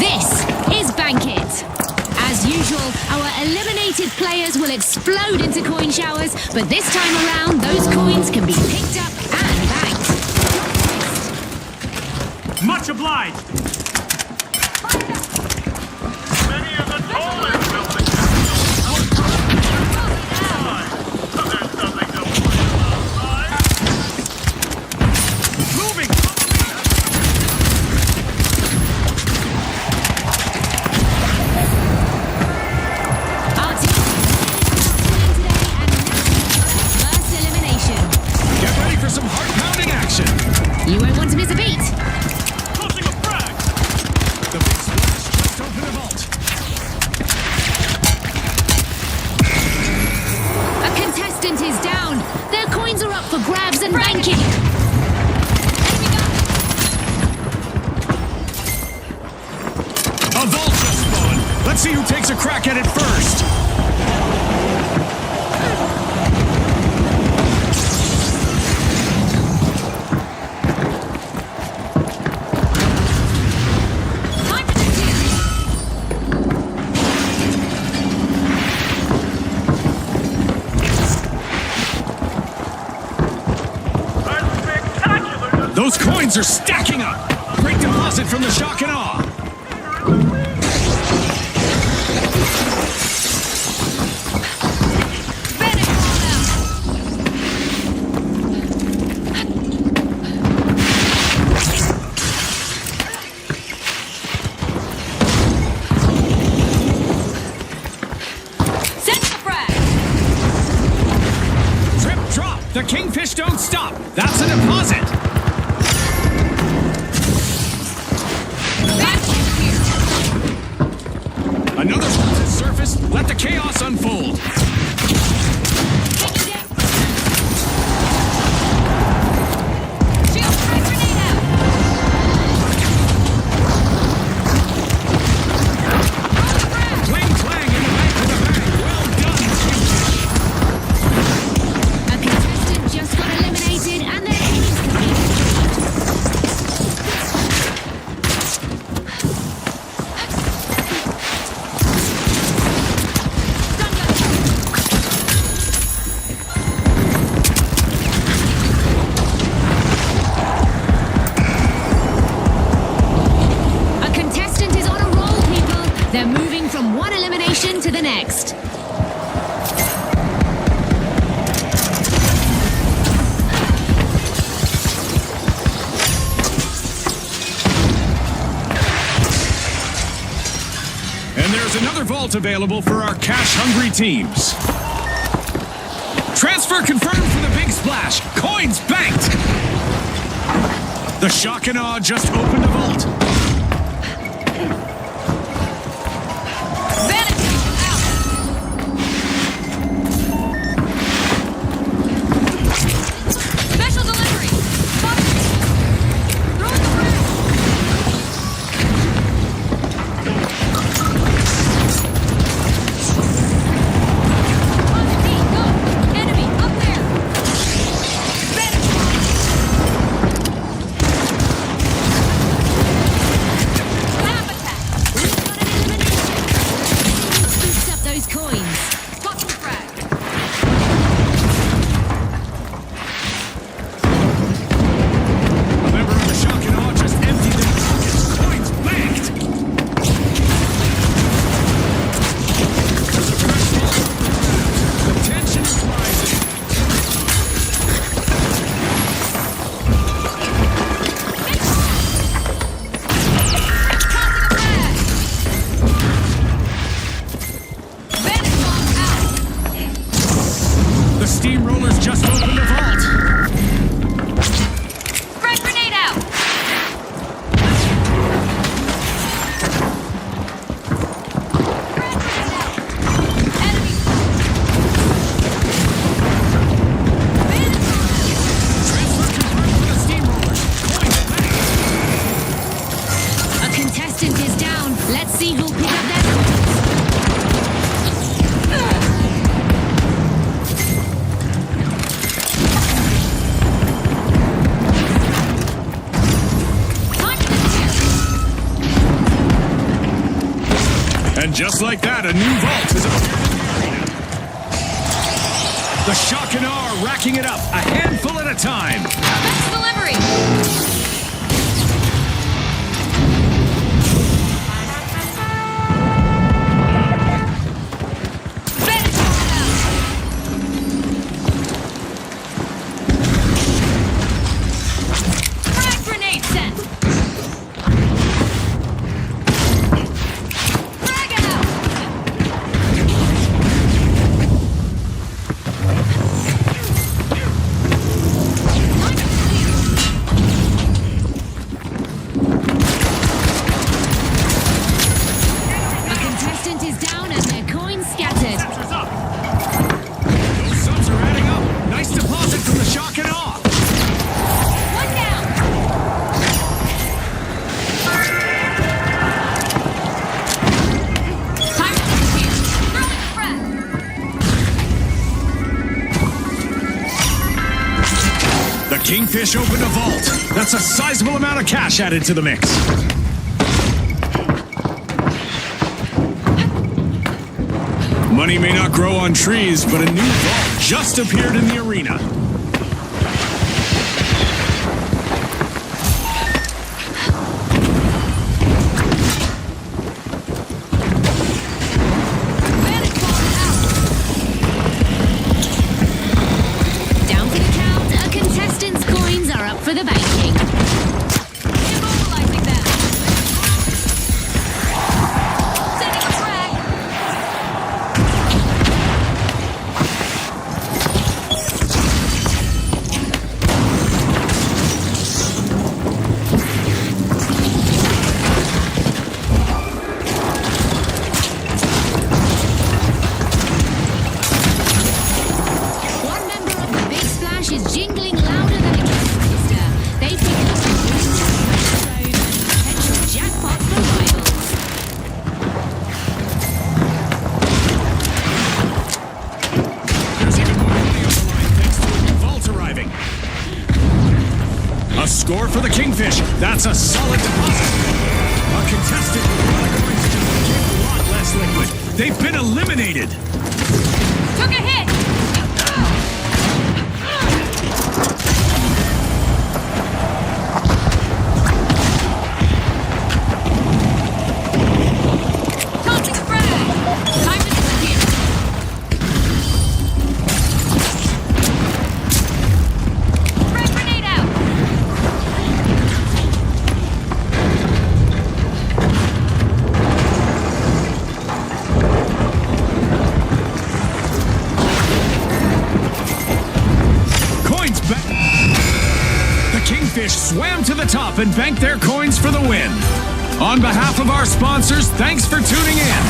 This is Bank It. As usual, our eliminated players will explode into coin showers, but this time around, those coins can be picked up and banked. Much obliged! Many of the tallest buildings. There's nothing to worry about. Moving! Our team today and first elimination. Get ready for some heart-pounding action. You won't want to miss a beat. Tossing a frag! The big splash just opened the vault. A contestant is down. Their coins are up for grabs and banking. A vault just spawned. Let's see who takes a crack at it first. Time for the Spectacular! Those coins are stacking up. Great deposit from the shock and awe. set the frag. Trip drop. The kingfish don't stop. That's a deposit. Another vault has surfaced. Let the chaos unfold. Shield frag grenade out. Clang clang in the back of the bag. Well done, kingfish. A contestant just got eliminated and their team's A contestant is on a roll, people. They're moving from one elimination to the next. And there's another vault available for our cash-hungry teams. Transfer confirmed for the big splash. Coins banked. The shock and awe just opened a vault. Special delivery. Throw the enemy up there. Snap attack. We've got an elimination. Boost up those coins. Tossing frag. A member of the shock and awe just emptied their pockets. Coins banked. There's a fresh vault. The tension is rising. The steamrollers just opened a vault. Frag grenade out! Enemy! Transfer confirmed for the steamrollers. Coins banked. A contestant is down. Let's see who'll pick up their coins. Time for the And just like that, a new vault has appeared in the arena. The shock and awe racking it up, a handful at a time. That's delivery. Frag grenade set. Frag out. A contestant is down and their coins scattered. Sensors up. Those subs are adding up. Nice deposit from the shock and awe. One down. Time to disappear. Throwing a frag. The Kingfish opened a vault. That's a sizable amount of cash added to the mix. Money may not grow on trees, but a new vault just appeared in the arena. Bandit ball out. Down for the count. A contestant's coins are up for the banking. Immobilizing them. Sending a frag. One member of the Big Splash is jingling louder than a cat register. They pick up the road and potential jackpot for rivals. There's even more money on the line thanks to a new vault arriving. A score for the Kingfish. That's a solid deposit. A contestant with a lot of coins just became a lot less liquid. They've been eliminated. Took a hit. Tossing a frag. Time to disappear. Frag grenade out. Coins back. The Kingfish swam to the top and banked their coins for the win. On behalf of our sponsors, thanks for tuning in.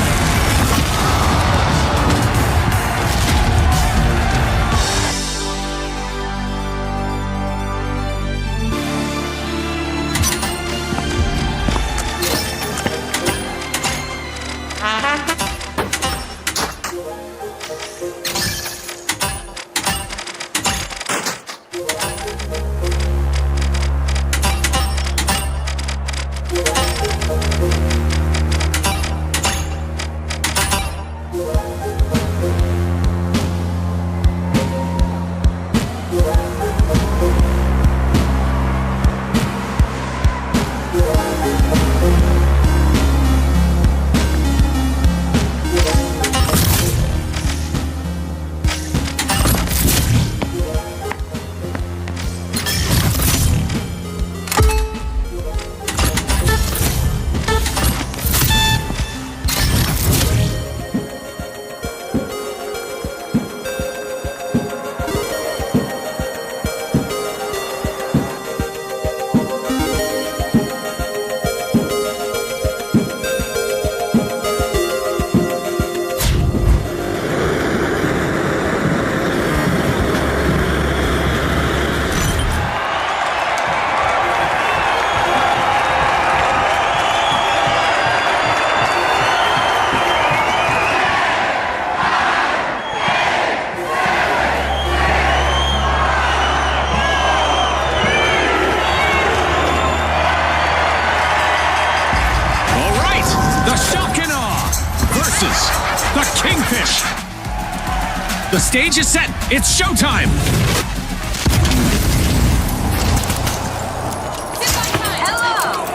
The stage is set. It's showtime.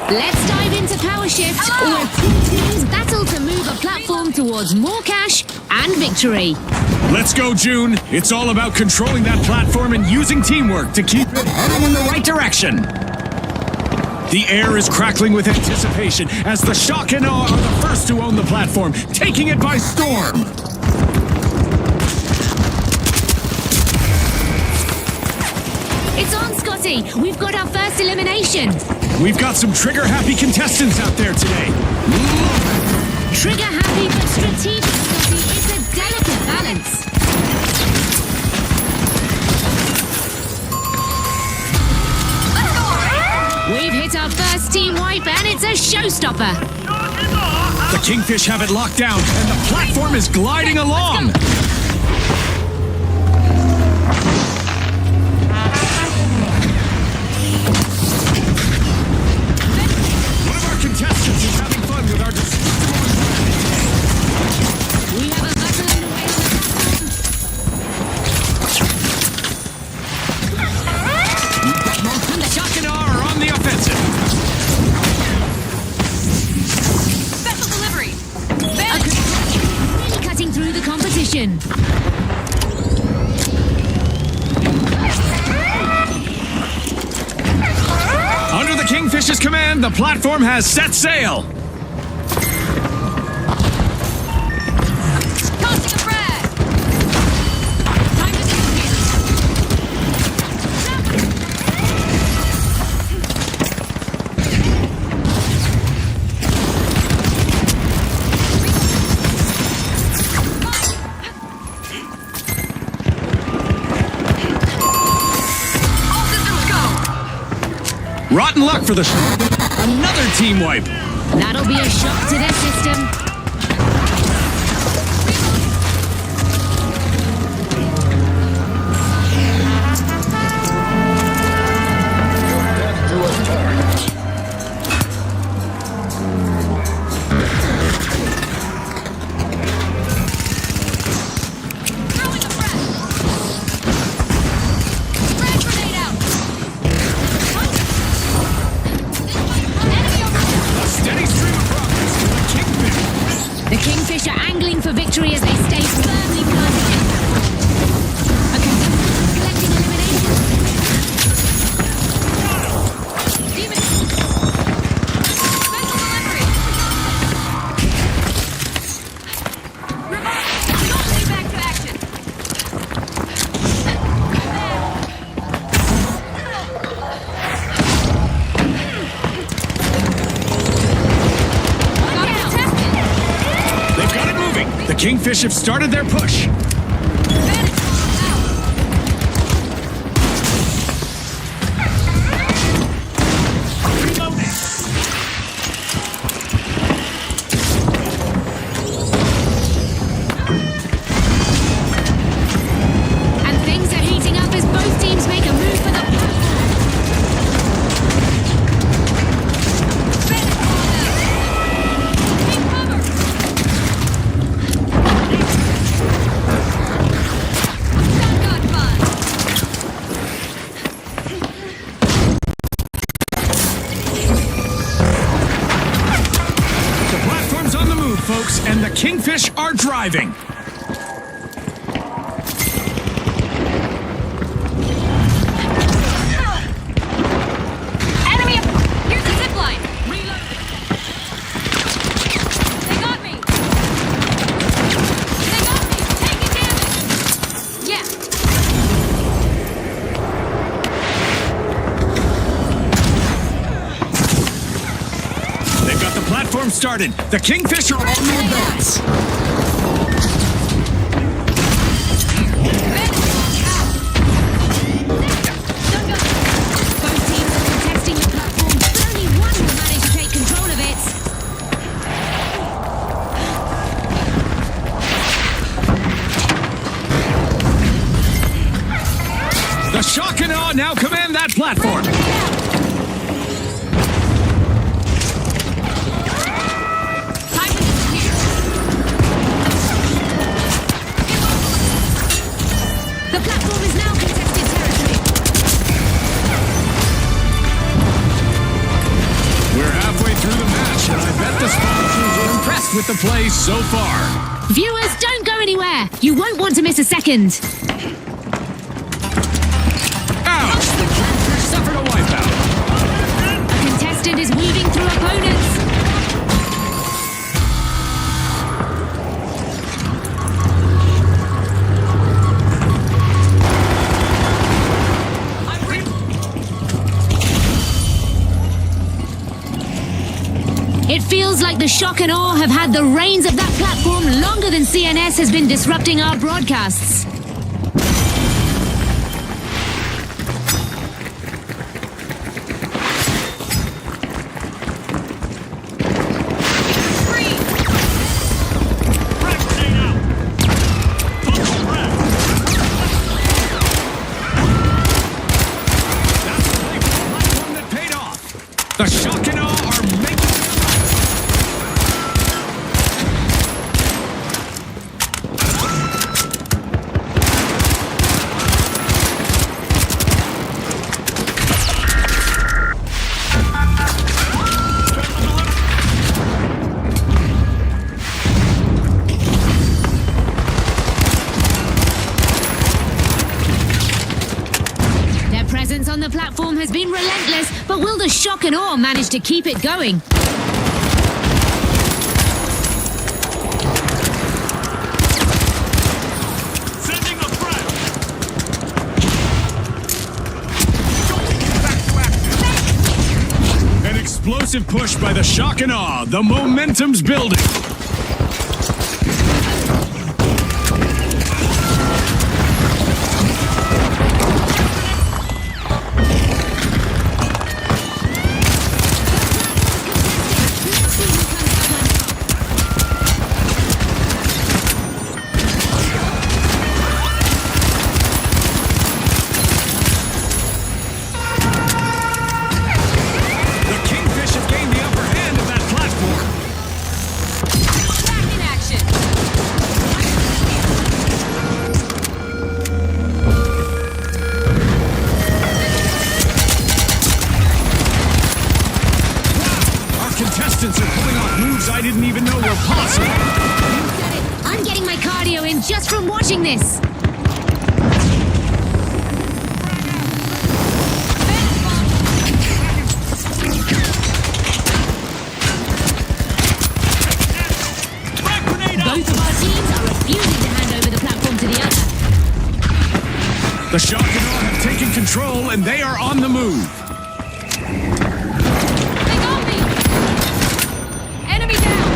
Let's dive into Power Shift, where two teams battle to move a platform towards more cash and victory. Let's go, June. It's all about controlling that platform and using teamwork to keep it heading in the right direction. The air is crackling with anticipation as the Shock and Awe are the first to own the platform, taking it by storm. It's on, Scotty. We've got our first elimination. We've got some trigger-happy contestants out there today. Trigger-happy but strategic, Scotty. It's a delicate balance. We've hit our first team wipe, and it's a showstopper. The Kingfish have it locked down, and the platform is gliding along. One of our contestants is having fun with our destructible environment. We have a battle underway on the And the Shock and Awe are on the offensive. Special delivery. Really cutting through the competition. Under the Kingfish's command, the platform has set sail. Tossing a frag. Time to Rotten luck for the another team wipe. That'll be a shock to their system. Throwing a frag. Frag grenade out. Enemy over there. A steady stream of progress for the Kingfish. The Kingfish are angling for victory as they stay firmly planted in. A contestant collecting elimination. Demon. Special delivery. Revive. Shortly back to action. Got a contestant. They've got it moving. The Kingfish have started their push. And things are heating up as both teams make a move for the platform. Keep cover. Shotgun fun. The platform's on the move, folks, and the Kingfish are driving. Enemy! Here's the zip line. Reload. They got me. They got me. Taking damage. Yeah. They've got the platform started. The Kingfish are on the advance. Both teams are contesting the platform, but only one will manage to take control of it. The Shock and Awe now command that platform. Time to disappear. with the play so far. Viewers, don't go anywhere. You won't want to miss a second. Ouch! The Catfish suffered a wipeout. A contestant is weaving through opponents. It feels like the Shock and Awe have had the reins of that platform longer than CNS has been disrupting our broadcasts. Frag grenade out. Tossing a frag. That's the play for the platform that paid off. The Shock and Awe are making Their presence on the platform has been relentless, but will the Shock and Awe manage to keep it going? Sending a frag. an explosive push by the Shock and Awe. The momentum's building. The Kingfish have gained the upper hand of that platform. Back in action. Our contestants are pulling off moves I didn't even know were possible. I'm getting my cardio in just from watching this. Frag grenade out. Both of our teams are refusing to hand over the platform to the other. The Shock and Awe have taken control and they are on the move. They got me! Enemy down!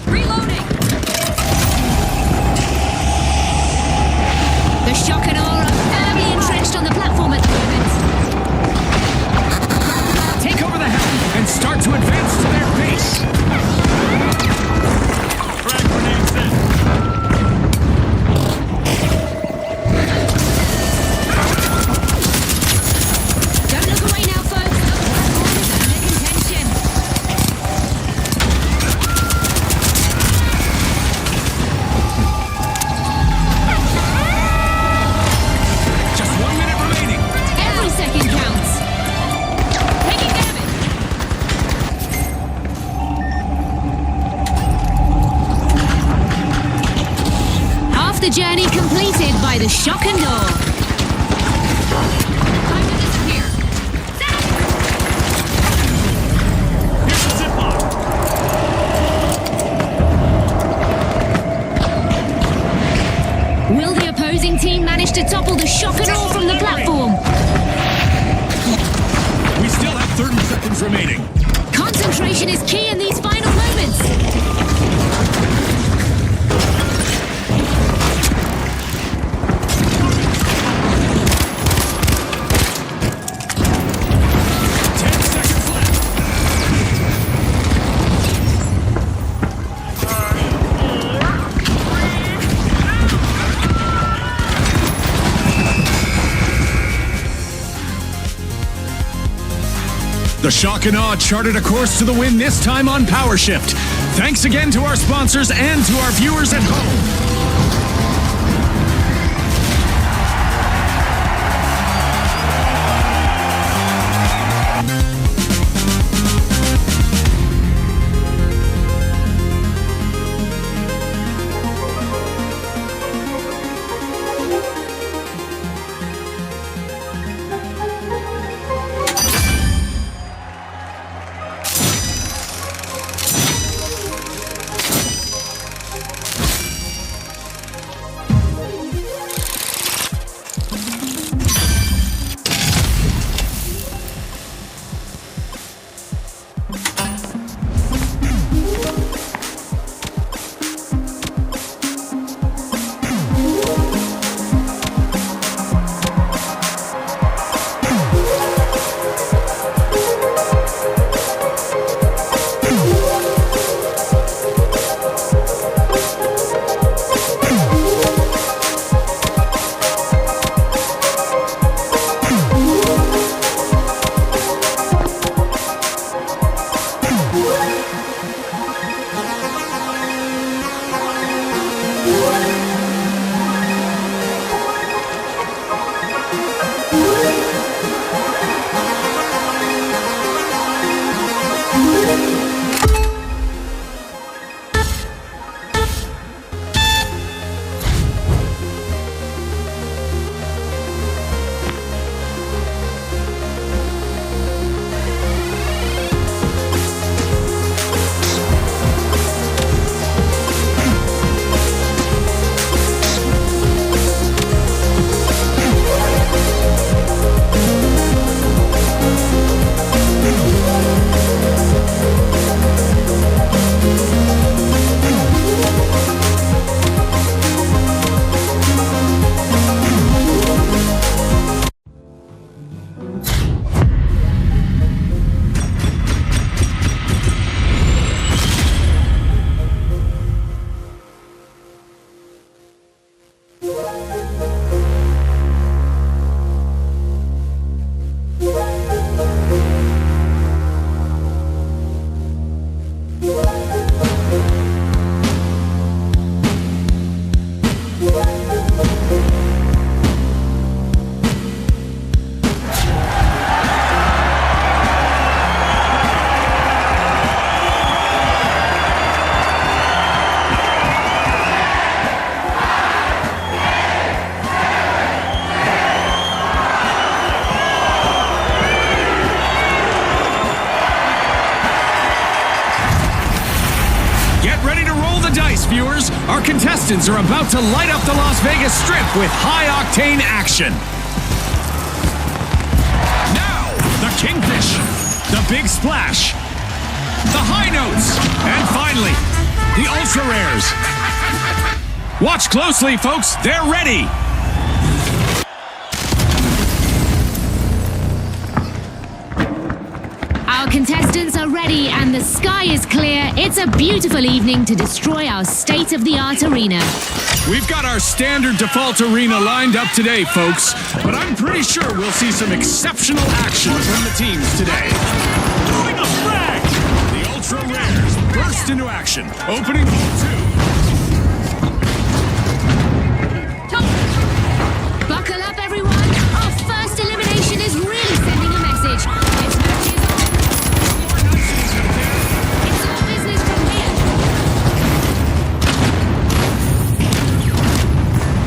Reloading! The Shock and Awe are firmly entrenched on the platform at the moment. Take over the helm and start to advance to their base. Frag grenade sent. Don't look away now, folks. The platform is under contention. Just 1 minute remaining. Every second counts. Taking damage. Half the journey completed by the Shock and Awe. Time to disappear. Here's the zipline. Will the opposing team manage to topple the Shock and Awe from the platform? We still have 30 seconds remaining. Concentration is key in these final moments. The Shock and Awe charted a course to the win, this time on Power Shift. Thanks again to our sponsors and to our viewers at home. Viewers, our contestants are about to light up the Las Vegas Strip with high-octane action. Now, the Kingfish, the Big Splash, the High Notes, and finally, the Ultra Rares. Watch closely, folks. They're ready. Our contestants are ready and the sky is clear. It's a beautiful evening to destroy our state-of-the-art arena. We've got our standard default arena lined up today, folks, but I'm pretty sure we'll see some exceptional action from the teams today. Throwing a frag! The Ultra Rares burst into action, opening hole 2. Buckle up, everyone. Our first elimination is really sending a message. This match is on. It's all business from here.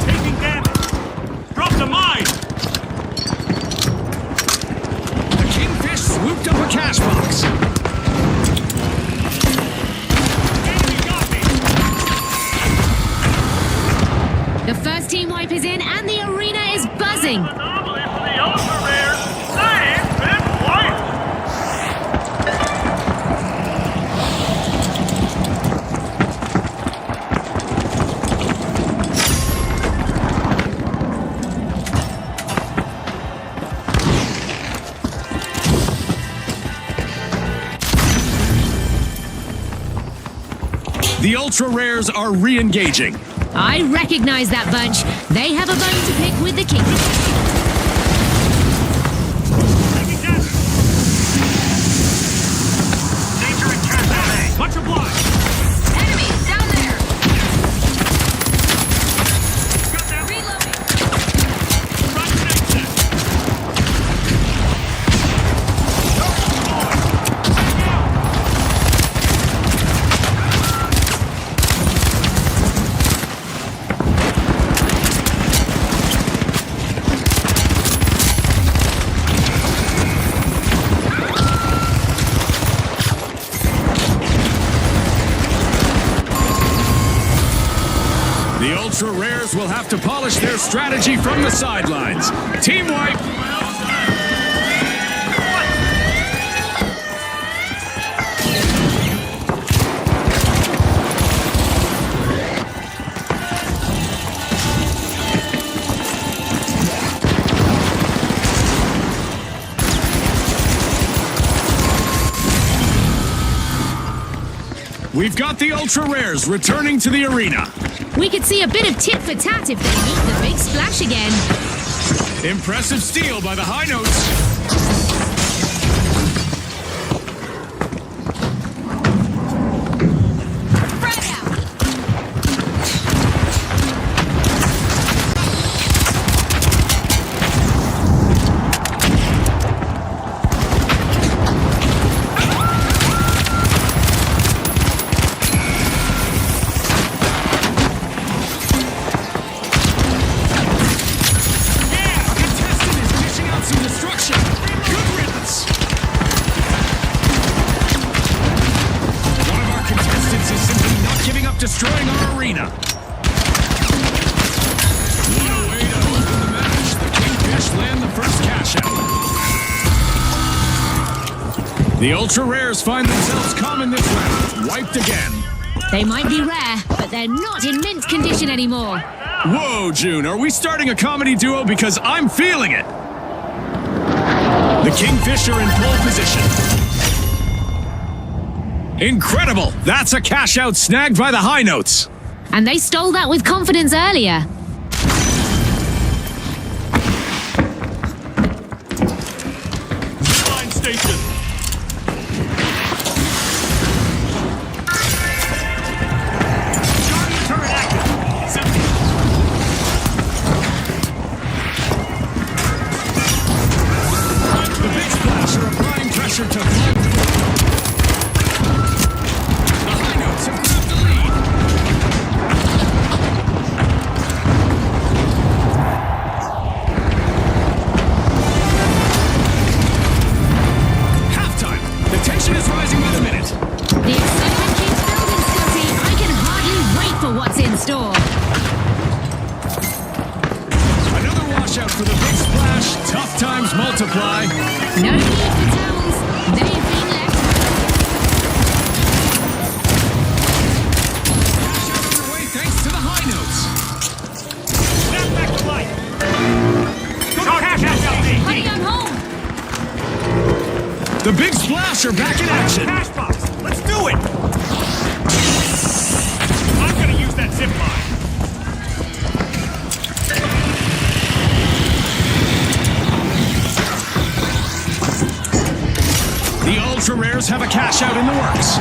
Taking damage! Drop the mine! The Kingfish swooped up a cash box. Enemy got me! The first team wipe is in and the arena is buzzing. Anomaly for the Ultra Rares! They've been wiped! The Ultra Rares are re-engaging. I recognize that bunch. They have a bone to pick with the Kingfish. Taking damage! to polish their strategy from the sidelines. Team wipe. We've got the Ultra Rares returning to the arena. We could see a bit of tit for tat if they meet the big splash again. Impressive steal by the High Notes. Destroying our arena. What a way to open the match. The Kingfish land the first cash out. The Ultra Rares find themselves calm in this round. Wiped again. They might be rare, but they're not in mint condition anymore. Whoa, June, are we starting a comedy duo? Because I'm feeling it. The Kingfish are in pole position. Incredible! That's a cash out snagged by the High Notes. And they stole that with confidence earlier. Line station. Charlie turret active. Something. The Big Splash are applying pressure to store. Another washout for the Big Splash. Tough times multiply. No need for towels. They've been left. Cash out underway thanks to the High Notes. Snap back to life. Cash out, Honey, I'm home. The Big Splash are back in action. Cash box. Let's do it. I'm gonna use that zip line. The Ultra Rares have a cash out in the works.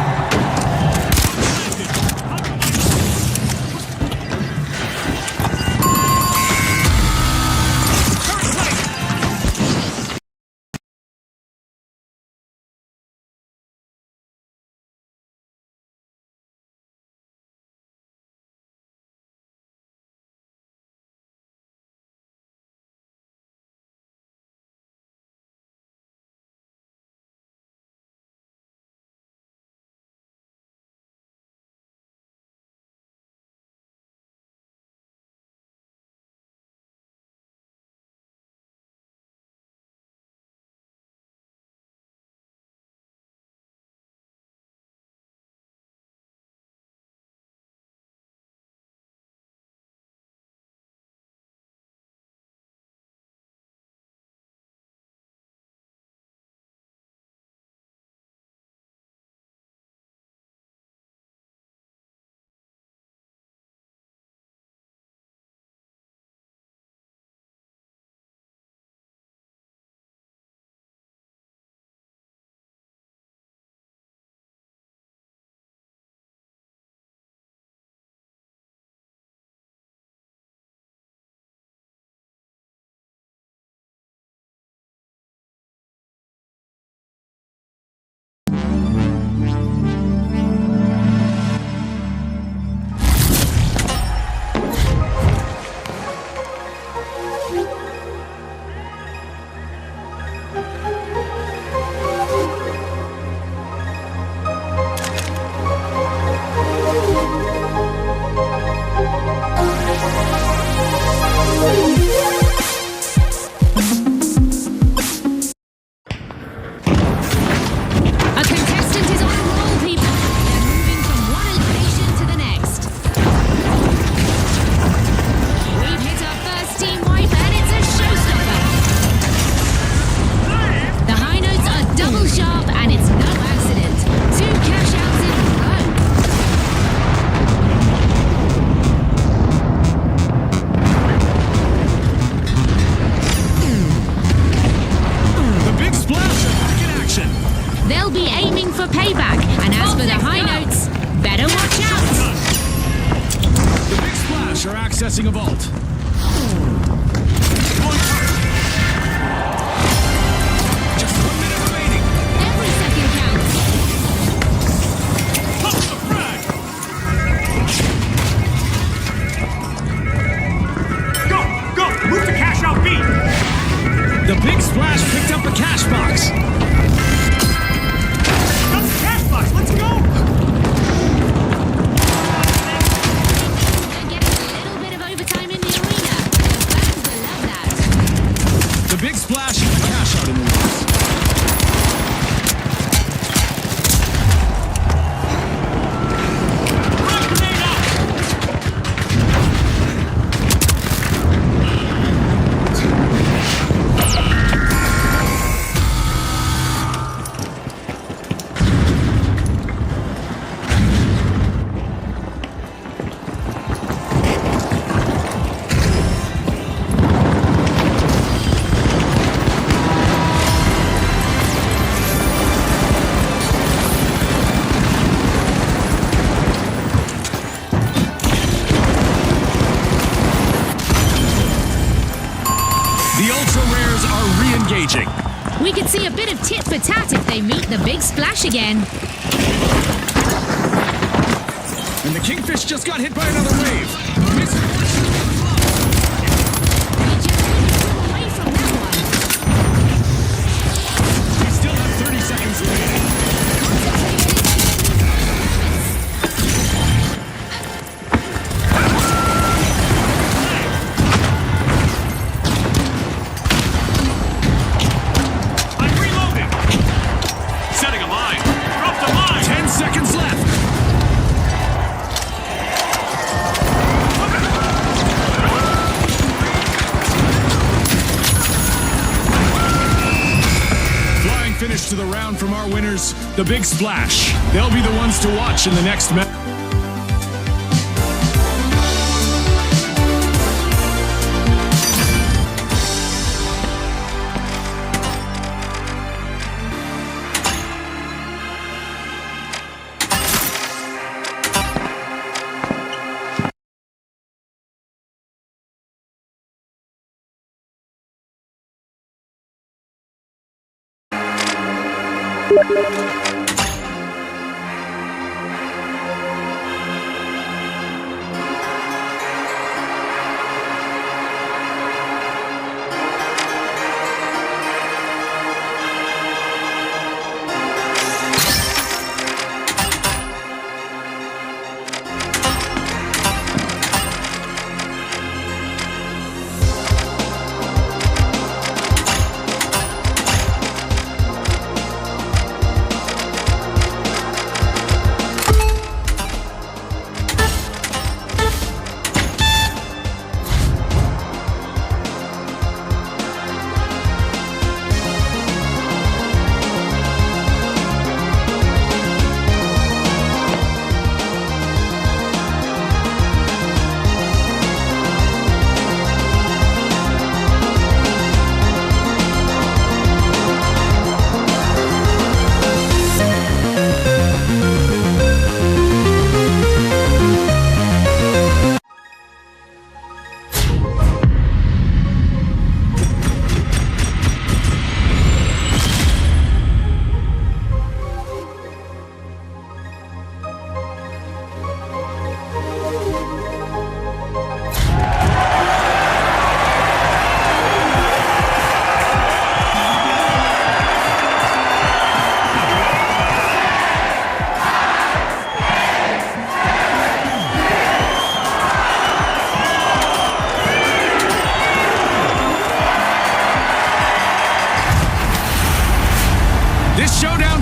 They'll be aiming for payback, and as for the high notes, better watch out. The Big Splash are accessing a vault. Just 1 minute remaining. Every second counts. Pump the frag! Go! Go! Move to cash out B! The Big Splash picked up a cash box. That's the cash box! Let's go! They're getting a little bit of overtime in the arena. The fans will love that. The Big Splash has a cash out in the works. Frag grenade out! The Ultra Rares are re-engaging. We could see a bit of tit for tat if they meet the Big Splash again. And the Kingfish just got hit by another wave. Missing. We just couldn't pull away from that one. We still have 30 seconds remaining. I'm reloading! Setting a mine! Dropped a mine! 10 seconds left. Flying finish to the round from our winners, the Big Splash. They'll be the ones to watch in the next match.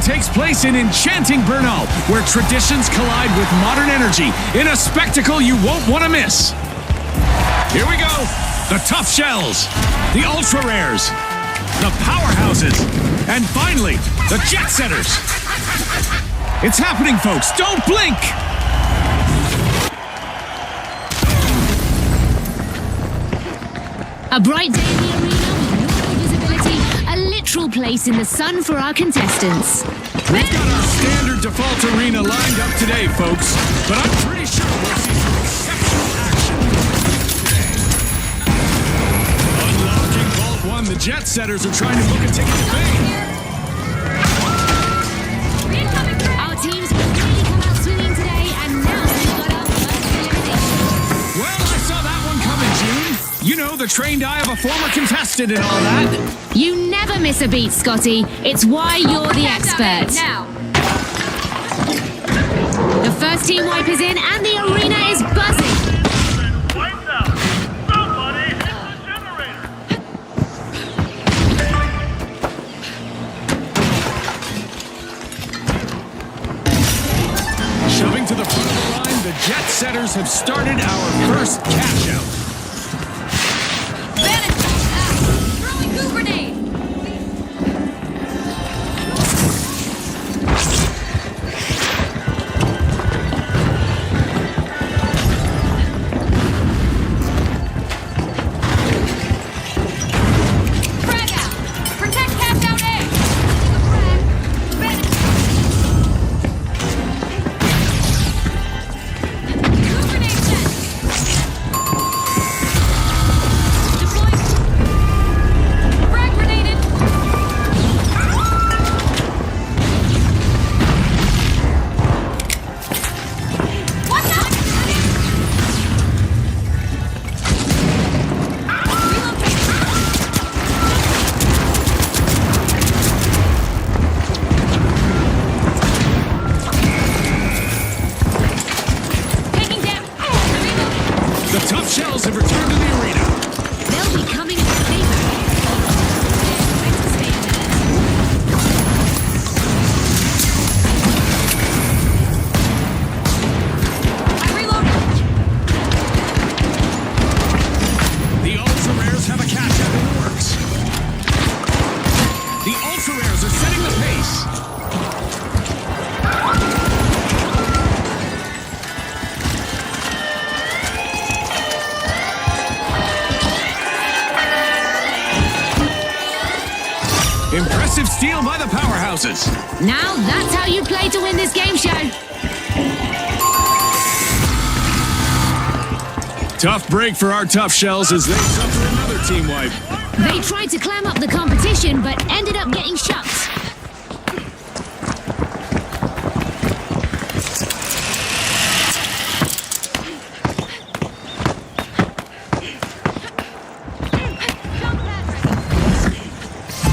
takes place in enchanting Bernal, where traditions collide with modern energy in a spectacle you won't want to miss. Here we go. The Tough Shells, the Ultra Rares, the Powerhouses, and finally, the Jet Setters. It's happening, folks. Don't blink. A bright day in the arena with no visibility, a literal neutral place in the sun for our contestants. We've got our standard default arena lined up today, folks, but I'm pretty sure we'll see some exceptional action today. Unlocking Vault 1, the Jet Setters are trying to book a ticket to fame. Our teams will really come out swinging today, and now we've got our first elimination. Well, I saw that one coming, June. You know, the trained eye of a former contestant and all that. You never miss a beat, Scotty. It's why you're the expert. Now. The first team wipe is in, and the arena is buzzing. Lights out! Somebody hit the generator! Shoving to the front of the line, the Jet Setters have started our first cash out. Vantage out. Throwing goo grenade. Frag out. Protect cash out A. Vantage. Goo grenade set. Deploy. Frag grenaded. What's up? Taking damage. The Tough Shells have returned to the arena. They'll be coming for payback. They're going to stay alert. I'm reloading. The Ultra Rares have a cash out in the works. The Ultra Rares are setting the pace. Impressive steal by the powerhouses. Now that's how you play to win this game show. Tough break for our Tough Shells as they suffer another team wipe. They tried to clam up the competition, but ended up getting shut.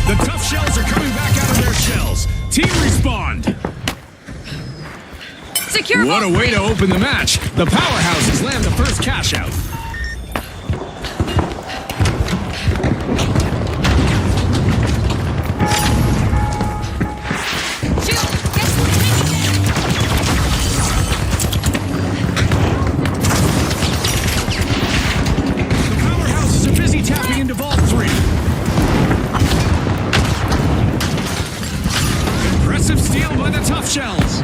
The Tough Shells are coming back out of their shells. Team respawned. Secure. What a way to open the match. The powerhouses land the first cash out. Shield. Get The powerhouses are busy tapping into Vault 3. Impressive steal by the Tough Shells.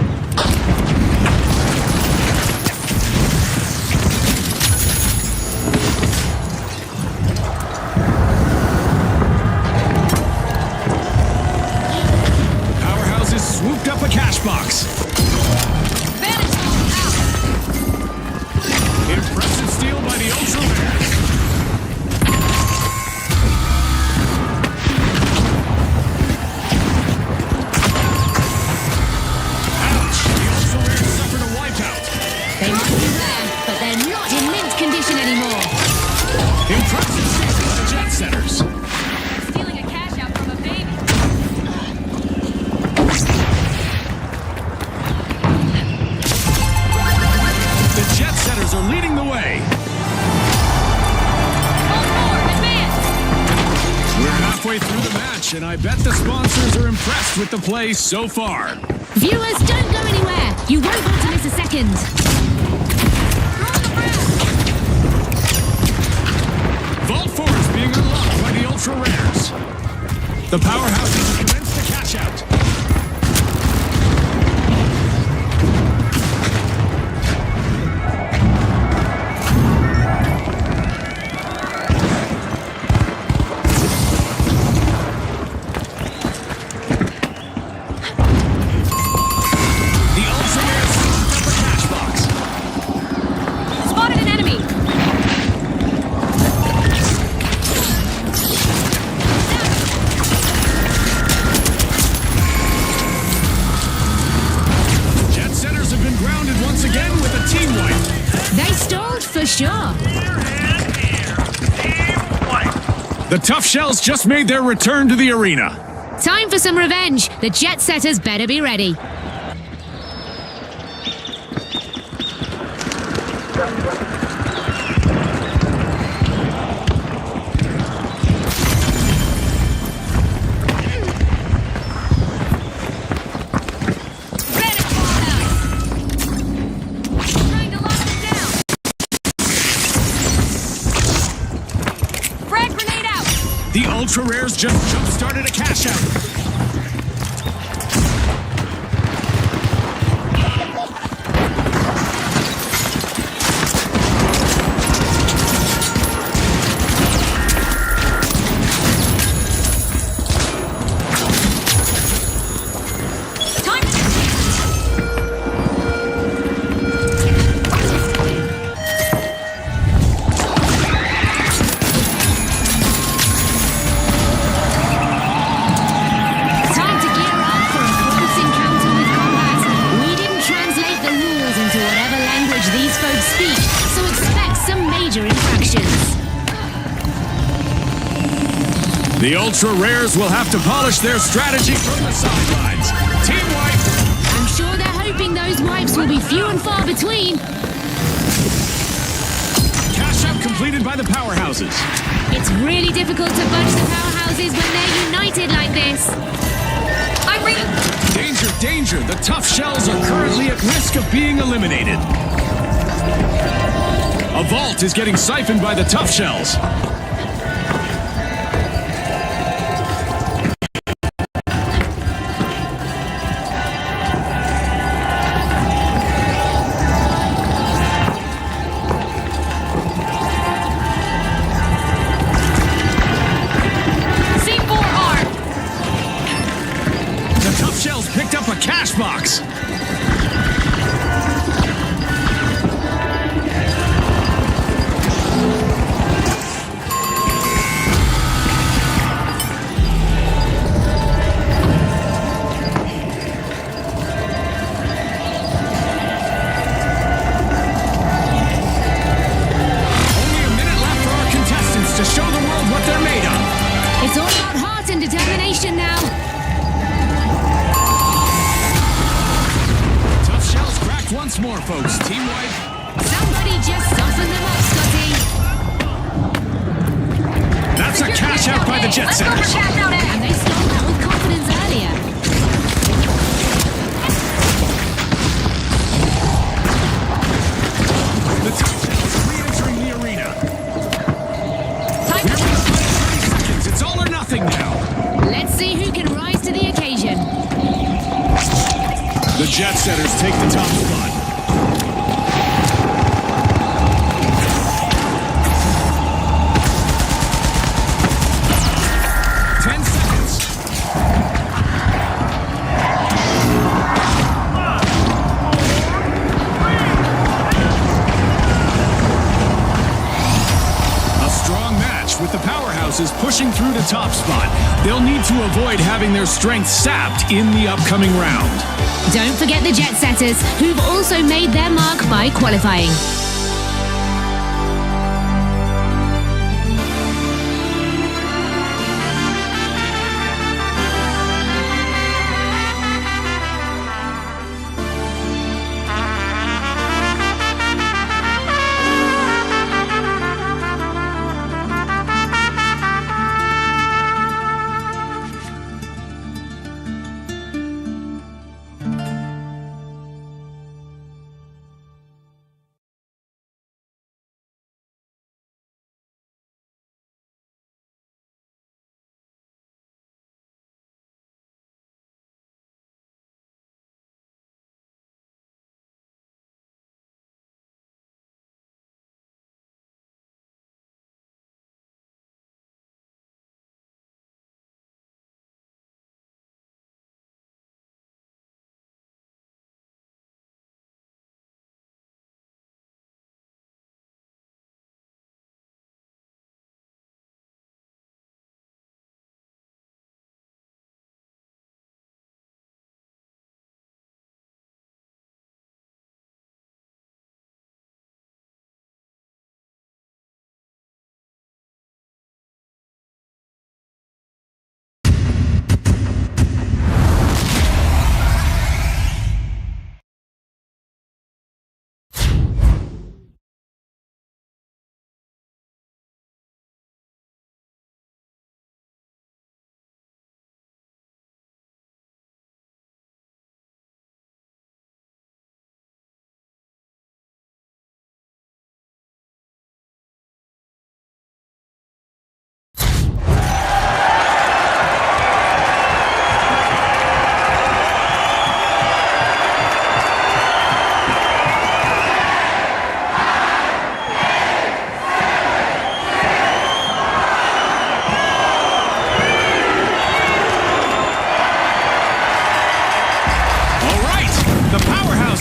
Powerhouses swooped up a cash box. Vantage out. Impressive steal by the Ultra Rares. Ouch! The Ultra Rares suffered a wipeout. They might be there, but they're not in mint condition anymore. Impressive steal by the Jet Setters. Stealing a cash out from a baby. The Jet Setters are leading the way. Vault 4, advance. We're halfway through the match, and I bet the sponsors are impressed with the play so far. Viewers, don't go anywhere. You won't want to miss a second. Throwing the frag. Vault 4 is being unlocked by the Ultra Rares. The powerhouses have commenced the cash out. sure. Here and here. Team white. The Tough Shells just made their return to the arena. Time for some revenge. The Jet Setters better be ready. Bandits falling out. Trying to lock them down. Frag grenade out. The Ultra Rares just jump-started a cash out. Time to Time to gear up for a close encounter with combat. We didn't translate the rules into whatever language these folks speak, so expect some major infractions. The Ultra Rares will have to polish their strategy from the sidelines. Team White, I'm sure they're hoping those wipes will be few and far between. cash out completed by the powerhouses. It's really difficult to budge the powerhouses when they're united like this. I'm ready. Danger, danger! The Tough Shells are currently at risk of being eliminated. A vault is getting siphoned by the Tough Shells. C4 armed. The Tough Shells picked up a cash box. Only a minute left for our contestants to show the world what they're made of. It's all about heart and determination now. Tough Shells cracked once more, folks. Team White. Somebody just soften them up, Scotty. That's a cash out by the Jet Let's go for Setters. cash out And A. they stole that with confidence earlier. The Tough Shells are re-entering the arena. Time We're to in 30 seconds. It's all or nothing now. Let's see who can rise to the occasion. The Jet Setters take the top spot. With the powerhouses pushing through to top spot, they'll need to avoid having their strength sapped in the upcoming round. Don't forget the Jet Setters, who've also made their mark by qualifying.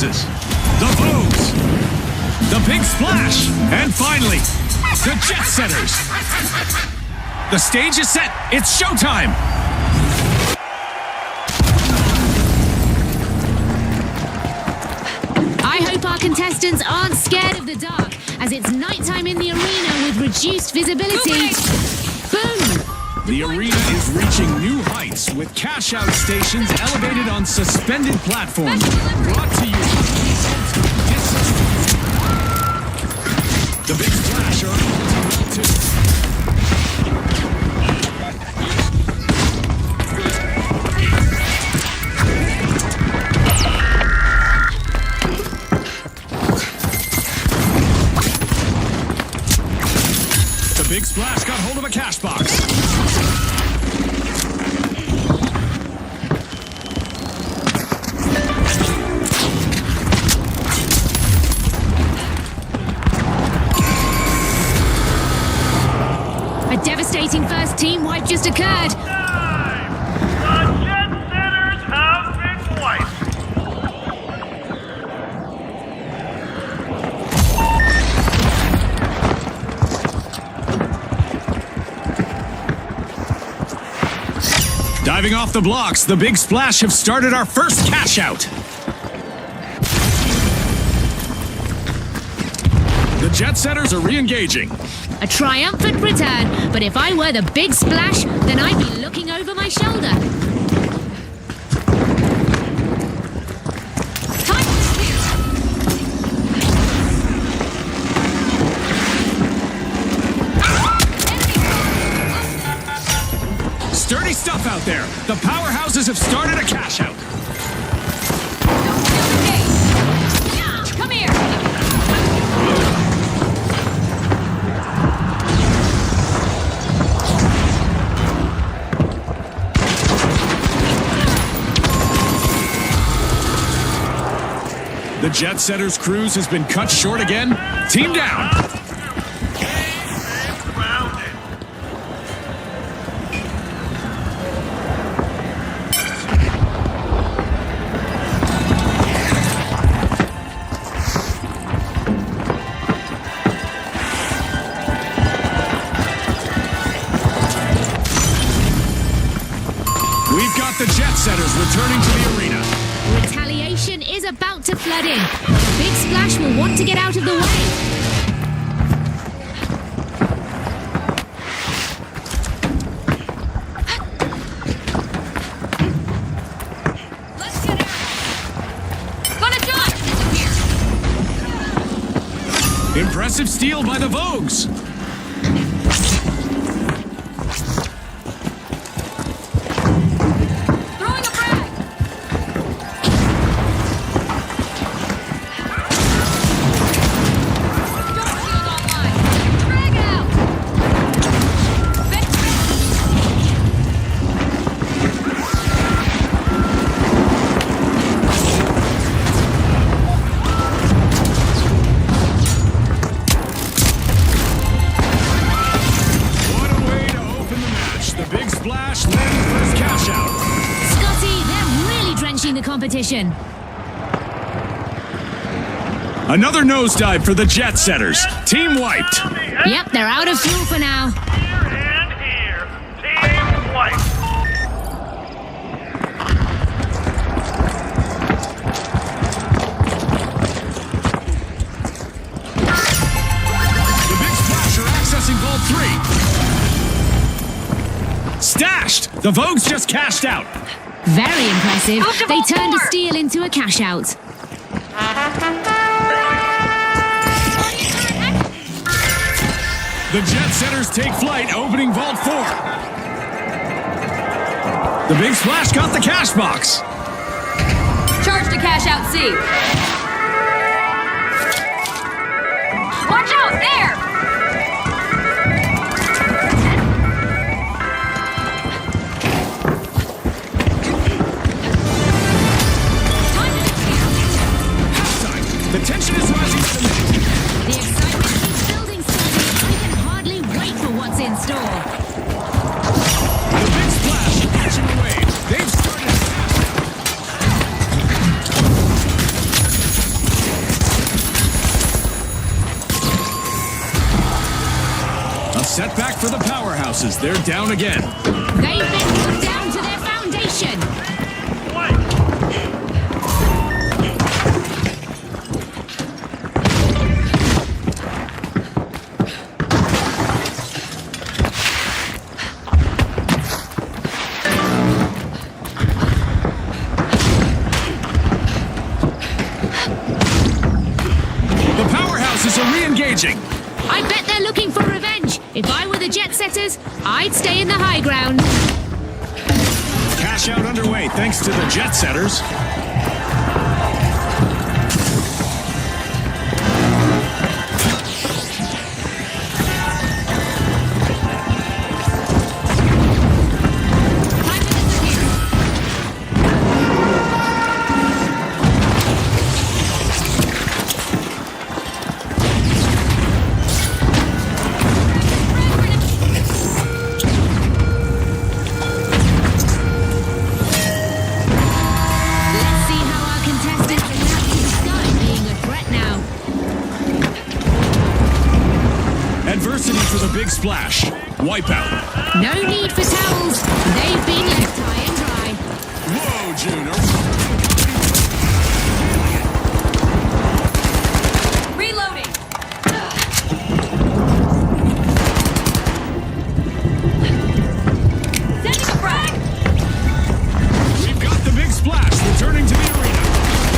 powerhouses, the Vogues, the Big Splash, and finally, the Jet Setters. The stage is set. It's showtime. I hope our contestants aren't scared of the dark, as it's nighttime in the arena with reduced visibility. Boom! The arena is reaching new heights with cash-out stations elevated on suspended platforms. Brought to you. The Big Splash are well too. The Big Splash got hold of a cash box. A devastating first team wipe just occurred. Time! The Jet Setters have been wiped. Diving off the blocks, the Big Splash have started our first cash out. The Jet Setters are re-engaging. A triumphant return, but if I were the Big Splash, then I'd be looking over my shoulder. Sturdy stuff out there. The powerhouses have started a cash out. Come here! The Jet Setters cruise has been cut short again. Team down. Grounded. We've got the Jet Setters returning to the arena. Retaliation is about to flood in. The Big Splash will want to get out of the way. Let's get out! Gonna jump! Impressive steal by the Vogues. Throwing a frag! Dark shield online! Frag out! What a way to open the match. The Big Splash landing first cash out. Scotty, they're really drenching the competition. Another nosedive for the Jet Setters. Team wiped. Yep, they're out of fuel for now. Here and here. Team wiped. The Big Splash are accessing Vault 3. Stashed! The Vogues just cashed out. Very impressive. Move to They Vault turned a 4. steal into a cash out. The Jet Setters take flight, opening Vault 4. The Big Splash got the cash box. Charge to cash out C. Watch out, there! Halftime. The tension is rising to the minute. The excitement keeps building, Scotty. I can hardly wait for what's in store. The Big Splash catching the wave. They've started a cash out. setback for the powerhouses. They're down again. They've been put down to their foundation. White. The powerhouses are re-engaging. I bet they're looking for revenge. If I were the Jet Setters, I'd stay in the high ground. Cash out underway thanks to the Jet Setters. Let's see how our contestants react to Sky being a threat now. Adversity for the big splash. Wipeout. No need for towels. They've been left high and dry. Whoa, June. Reloading. Sending a frag. We've got the big splash returning to the arena.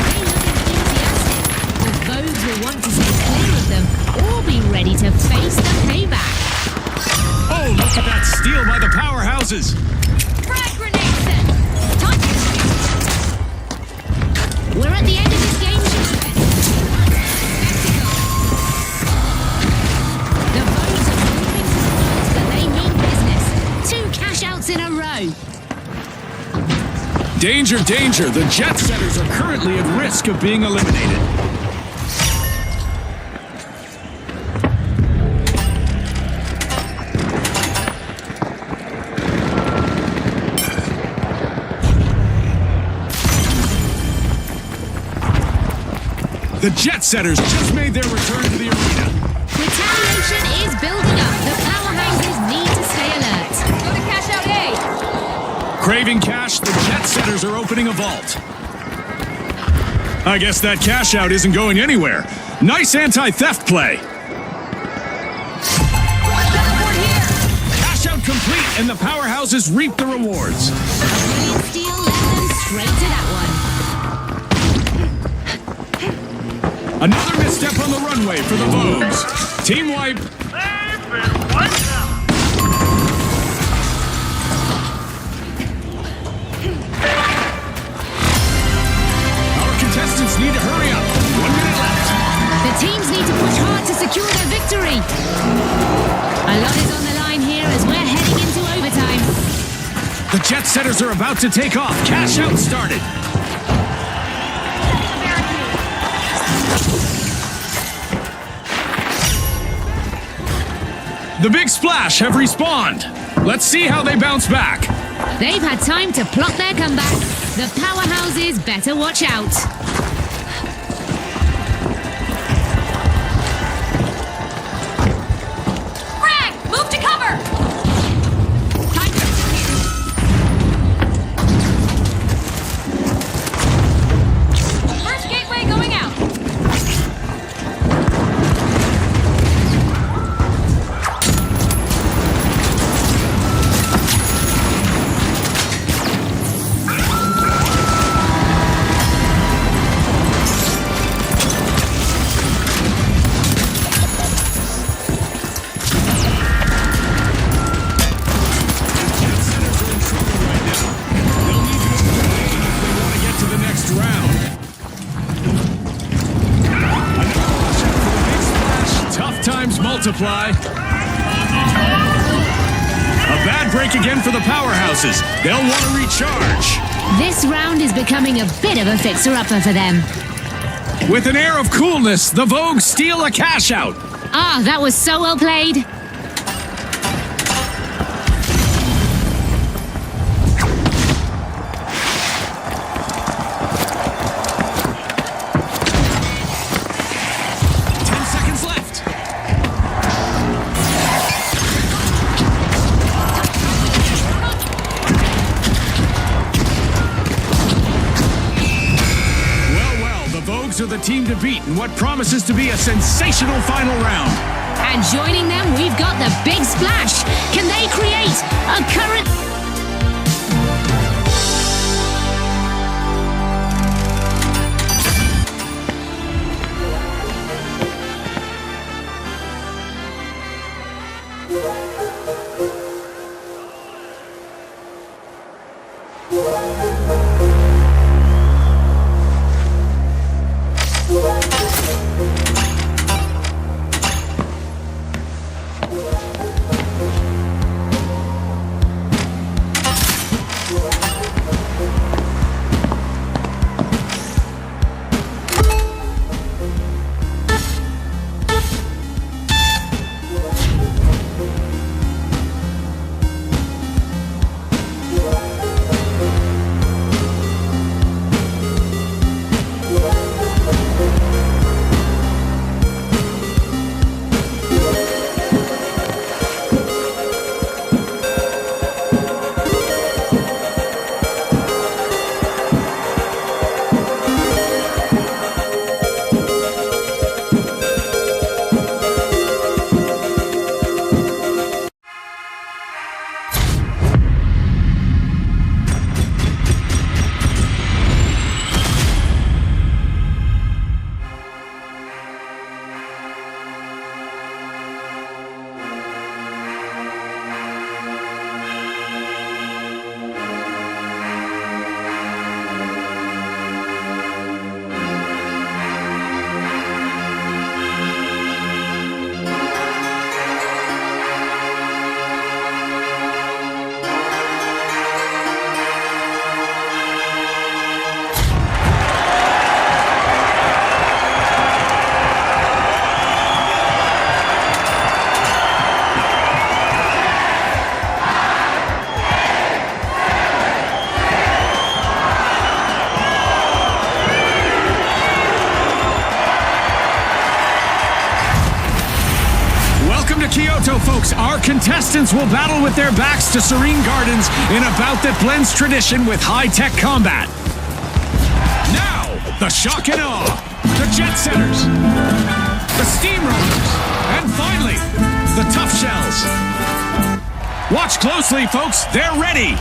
They look enthusiastic. The Vogues will want to stay clear of them or be ready to face the payback. Oh, look at that steal by the powerhouses. Frag grenade set. Touch. We're at the end of this game, children. The Vogues are moving to the front, but they mean business. 2 cash outs in a row. Danger, danger. The Jet Setters are currently at risk of being eliminated. The Jet Setters just made their return to the arena. Retaliation is building up. The powerhouses need to stay alert. Go to cash out A. Craving cash, the Jet Setters are opening a vault. I guess that cash out isn't going anywhere. Nice anti-theft play. Teleport here. Cash out complete, and the powerhouses reap the rewards. Brilliant steal led them straight to that one. Another misstep on the runway for the Vogues. Team wipe. They've been wiped out. Our contestants need to hurry up. 1 minute left. The teams need to push hard to secure their victory. A lot is on the line here as we're heading into overtime. The Jet Setters are about to take off. Cash out started. The Big Splash have respawned. Let's see how they bounce back. They've had time to plot their comeback. The powerhouses better watch out. Frag. Move to cover. Time to First gateway going out. They'll need to move the lead if they want to get to the next round. Another watch out for the Big Splash. Tough times multiply. A bad break again for the powerhouses. They'll want to recharge. This round is becoming a bit of a fixer-upper for them. With an air of coolness, the Vogue steal a cash out. Ah, that was so well played. Dogs are the team to beat in what promises to be a sensational final round. And joining them, we've got the Big Splash. Can they create a current... Kyoto, folks, our contestants will battle with their backs to Serene Gardens in a bout that blends tradition with high-tech combat. Now, the Shock and Awe, the Jet Setters, the Steamrollers, and finally, the Tough Shells. Watch closely, folks, they're ready.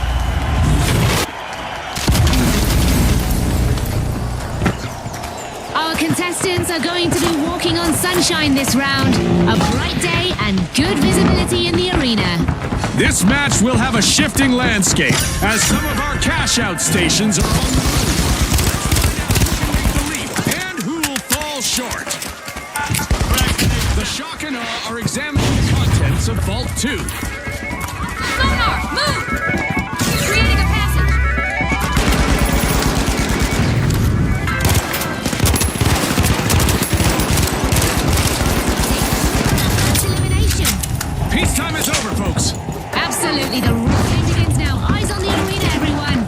Our contestants are going to be walking on sunshine this round. A bright day and good visibility in the arena. This match will have a shifting landscape as some of our cash-out stations are on the leap and who will fall short. The Shock and Awe are examining the contents of Vault 2. Sonar, move! Creating a passage. Peacetime is over, folks. Absolutely, the raw game begins now. Eyes on the arena, everyone.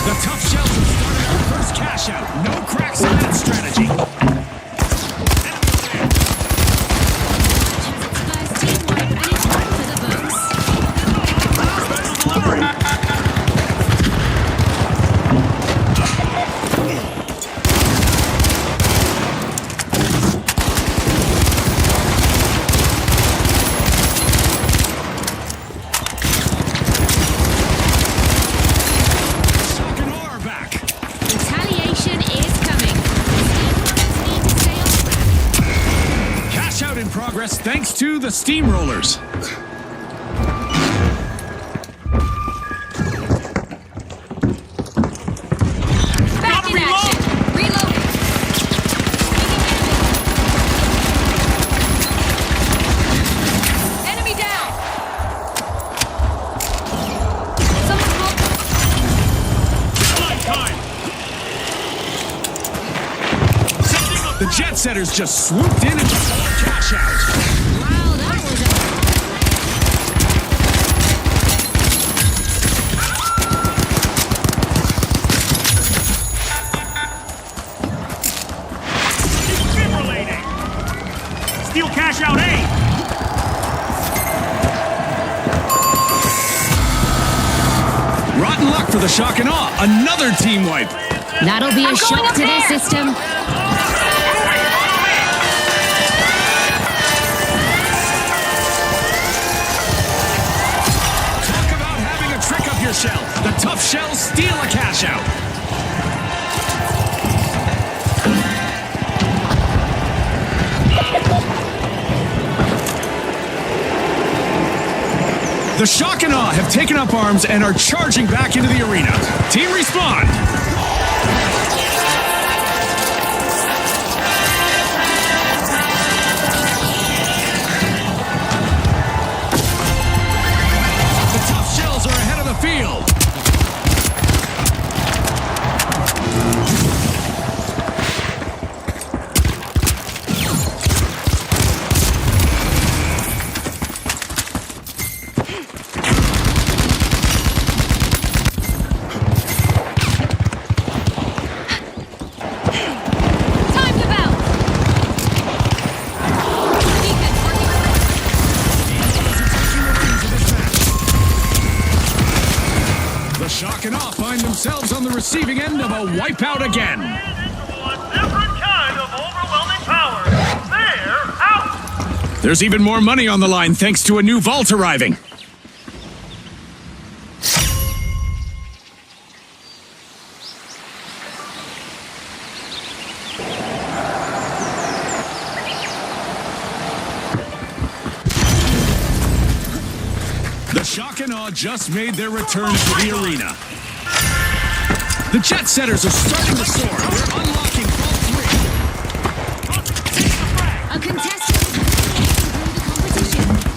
The Tough Shells have started our first cash out. No cracks in that strategy. First team wipe, and it's one for the books. Special delivery. Shock and Awe are back. Retaliation is coming. Steamrollers need to stay on track. Cash out in progress thanks to the Steamrollers. Back in action. Reloading. Enemy down. Someone call. Flight time. Sending a The Jet Setters just swooped in and cash out. Wow, that was a... Defibrillating. Steel cash out A. for the Shock and Awe. Another team wipe. That'll be a I'm going shock up to their there. system. Talk about having a trick up your shell. The Tough Shells steal a cash out. The Shock and Awe have taken up arms and are charging back into the arena. Team Respawn! The Tough Shells are ahead of the field. Time to bounce. Defense working. The Shock and Awe find themselves on the receiving end of a wipeout again. A different kind of overwhelming power. They're out. There's even more money on the line thanks to a new vault arriving. The Shock and Awe just made their return to the arena. The Jet Setters are starting to soar. They're unlocking Vault 3. A contestant is through the competition.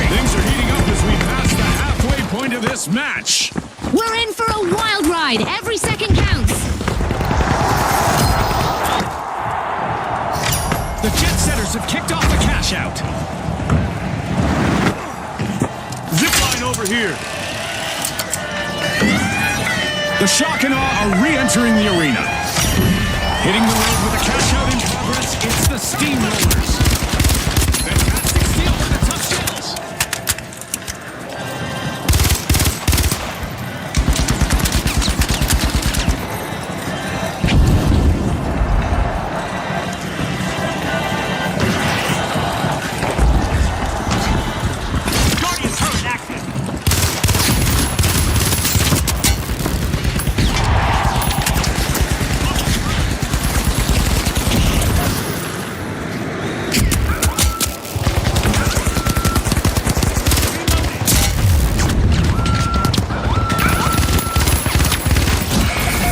Things are heating up as we pass the halfway point of this match. We're in for a wild ride. Every second counts. The Jet Setters have kicked off the cash out. Zipline over here. The Shock and Awe are re-entering the arena. Hitting the road with a cash out in progress, it's the Steamrollers. Fantastic steal by the Tough Shells. Guardian turret active.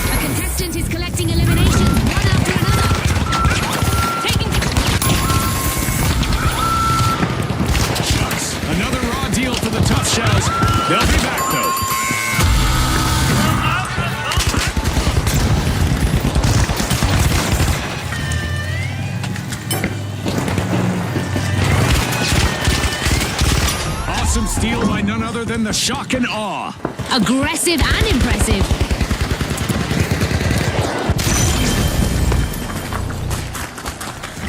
A contestant is collecting eliminations one after another. Taking Shucks. Another raw deal for the Tough Shells. They'll be back, though. Awesome steal by none other than the Shock and Awe. Aggressive and impressive.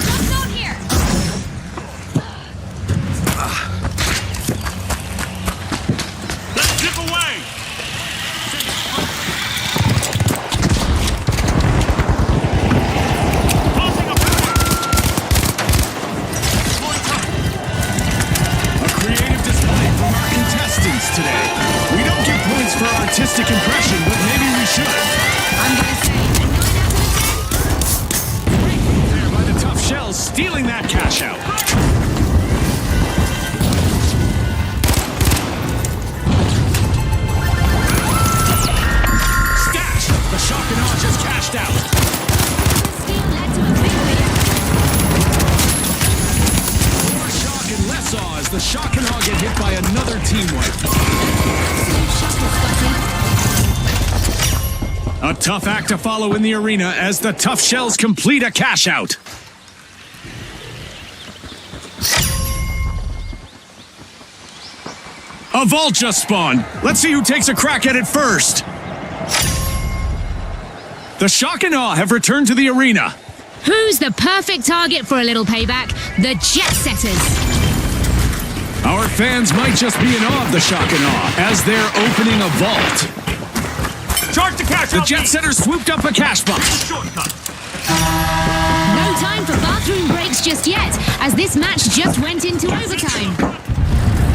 Jump zone here. Let's zip away. Tossing a power. A creative display from our contestants today. We don't give points for artistic impression, but maybe we should. I'm gonna say a 9 out of 10. There by the Tough Shells, stealing that cash out. Stash! The Shock and Awe just cashed out. Steal led to a victory. More Shock and less Awe as the Shock and Awe get hit by another team wipe. Absolute shuffle, Scotty. A tough act to follow in the arena as the Tough Shells complete a cash out. A vault just spawned. Let's see who takes a crack at it first. The Shock and Awe have returned to the arena. Who's the perfect target for a little payback? The Jet Setters. Our fans might just be in awe of the Shock and Awe as they're opening a vault. Charge the cash The out Jet me. Setters swooped up a cash box. Shortcut. No time for bathroom breaks just yet, as this match just went into overtime.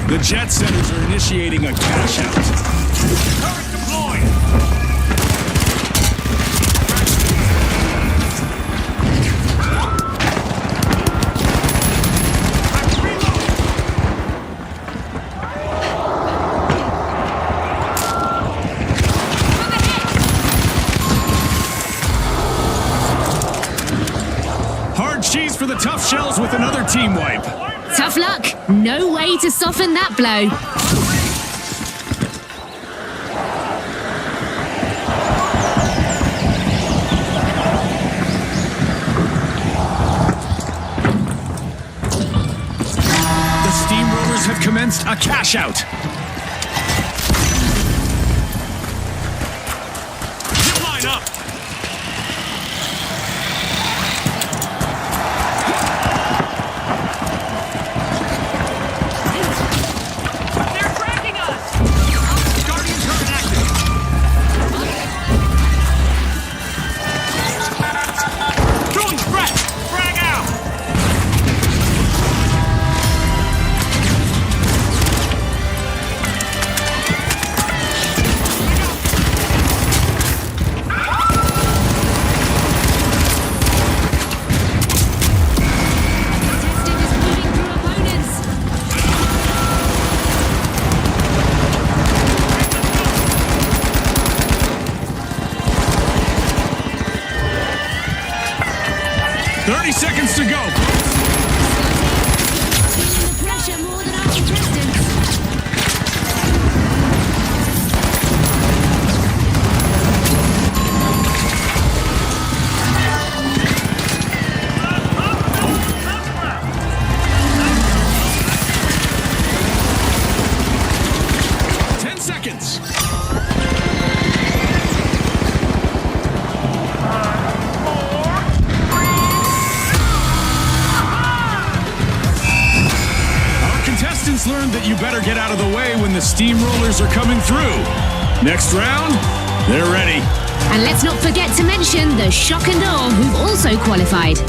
The Jet Setters are initiating a cash out. Turret deployed. Hard cheese for the tough shells with another team wipe. Tough luck. No way to soften that blow. The Steamrollers have commenced a cash out. Zip line up. They're tracking us! Guardian turret active. Throwing frag. Frag out. Contestant is moving through opponents. 30 seconds to go. Feeling the pressure more than our contestants. Ten seconds. Our contestants learned that you better get out of the way when the Steamrollers are coming through. Next round, they're ready. And let's not forget to mention the Shock and Awe, who've also qualified.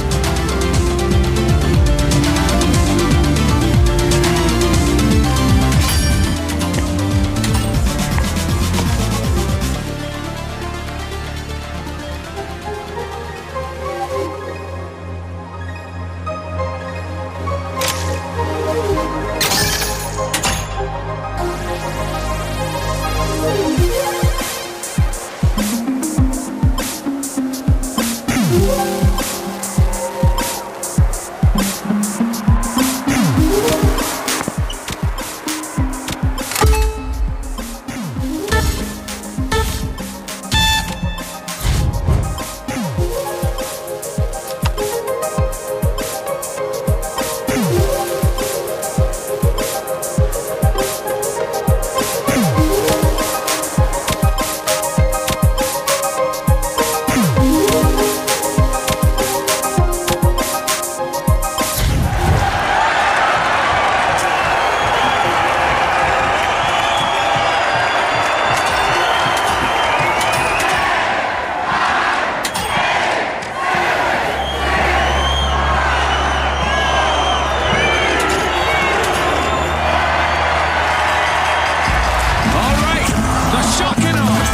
All right, the Shock and Awe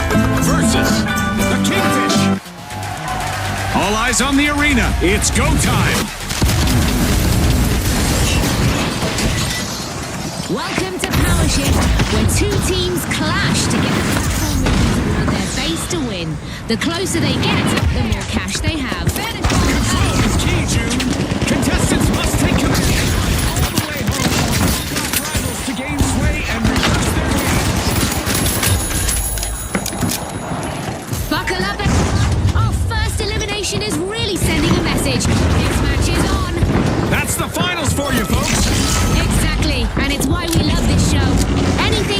versus the Kingfish. All eyes on the arena. It's go time. Welcome to Power Shift, where two teams clash to get the platform moving toward their base to win. The closer they get, the more cash they have. Control is key, June. Contestants must take command all the way home. Stop rivals to gain sway and reverse their gains. Buckle up, everyone. Our first elimination is really sending a message. This match is on. That's the finals for you, folks. Exactly, and it's why we love this show. Anything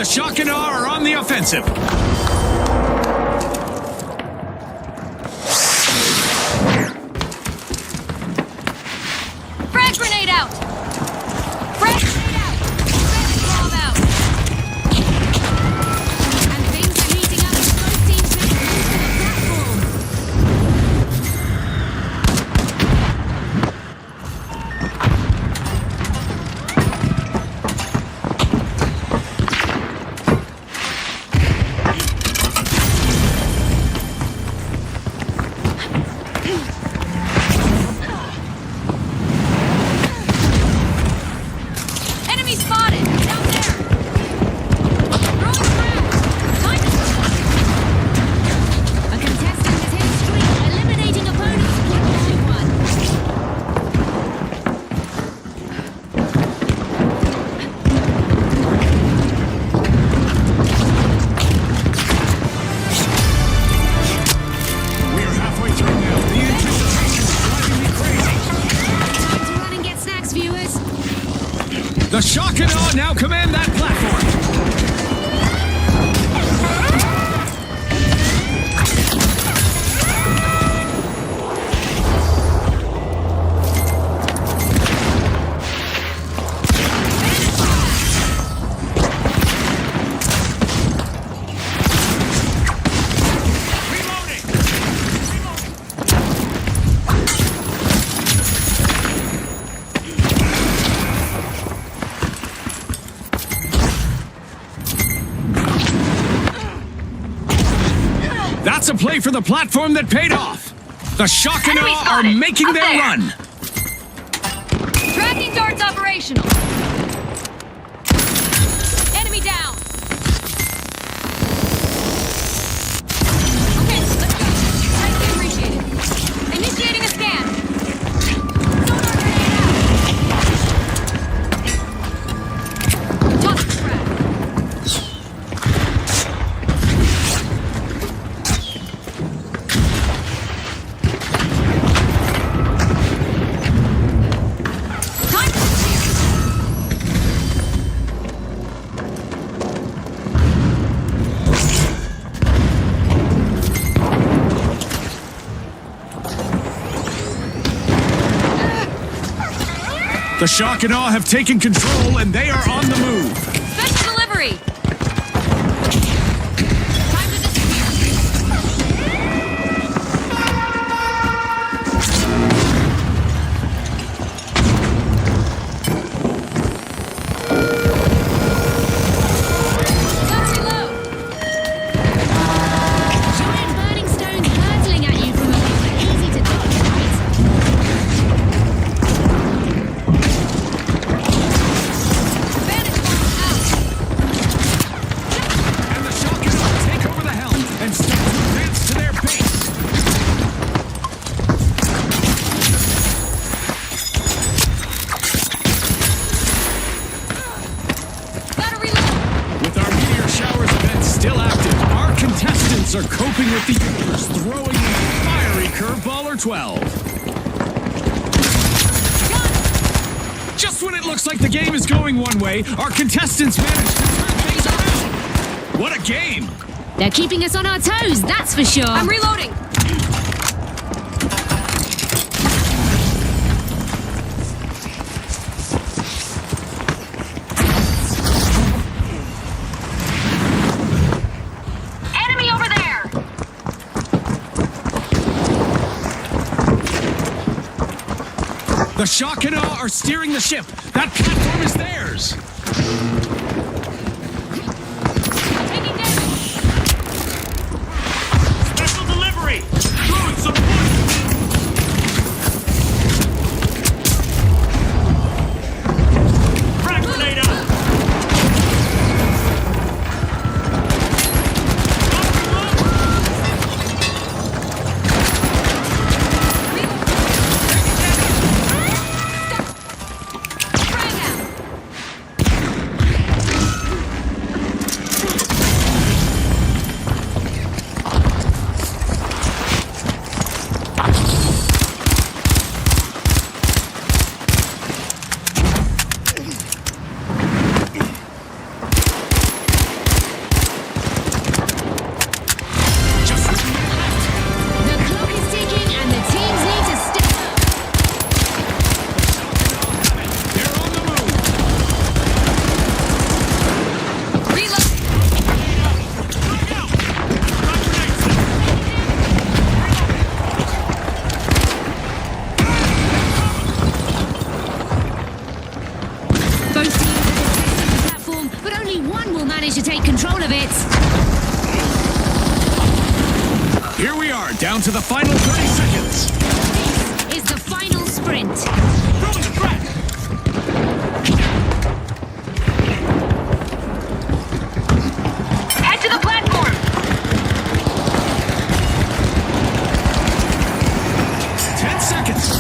Shock and Awe are on the offensive. Frag grenade out! Frag grenade out! Frag bomb out! And things are heating up as both teams make moves to the platform. Enemy spotted! Down there! Throwing frag! Time to... A contestant has hit a streak, eliminating opponents one by one. We're halfway through now. The anticipation is driving me crazy. Time to run and get snacks, viewers. The Shock and Awe now command that platform. Reloading! That's a play for the platform that paid off. The Shock and Enemy Awe are spotted. making Up their there. run. Tracking darts operational. Enemy down. Okay, let's go. Greatly appreciated. Initiating a scan. Sonar grenade out. Tossing frag. Time to The Shock and Awe have taken control and they are on the move. special delivery. Time to disappear. Gotta reload. Giant burning stones hurtling at you from above are easy to dodge, right? Bandage bomb out. And the Shock and Awe take over the helm and start to advance to their base. Gotta reload. With our Meteor Showers event still active, our contestants are coping with the universe, throwing a fiery curveball or 12. Just when it looks like the game is going one way, our contestants manage to turn things around. What a game! They're keeping us on our toes, that's for sure. I'm reloading. Enemy over there. The Shock and Awe are steering the ship. That platform is theirs. Taking damage. Special delivery! Throwing some poison! Frag grenade out! Frag out. down to the final 30 seconds. Is the final sprint. Throwing the frag. Head to the platform. 10 seconds.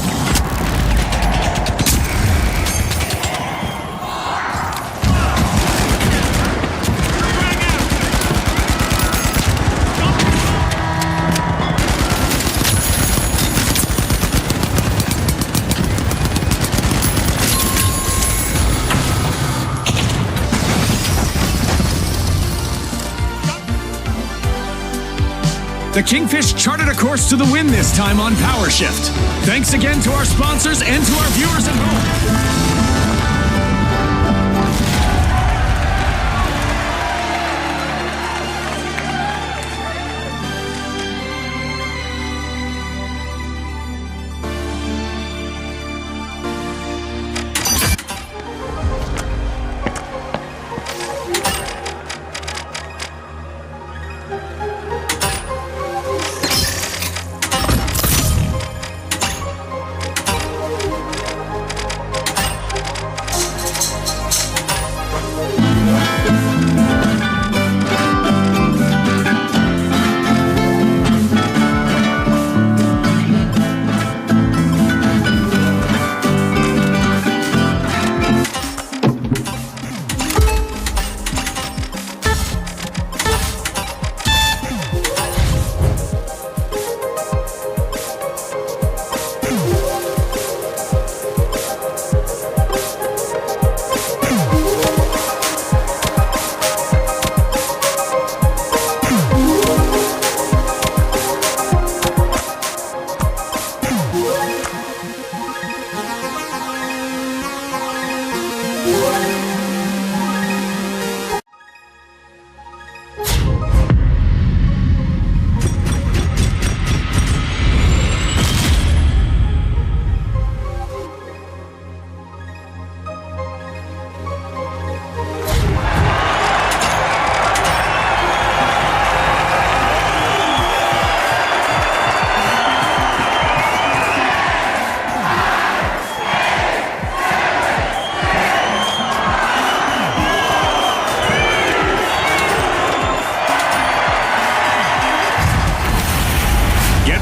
Frag out. The Kingfish charted a course to the win this time on Power Shift. Thanks again to our sponsors and to our viewers at home.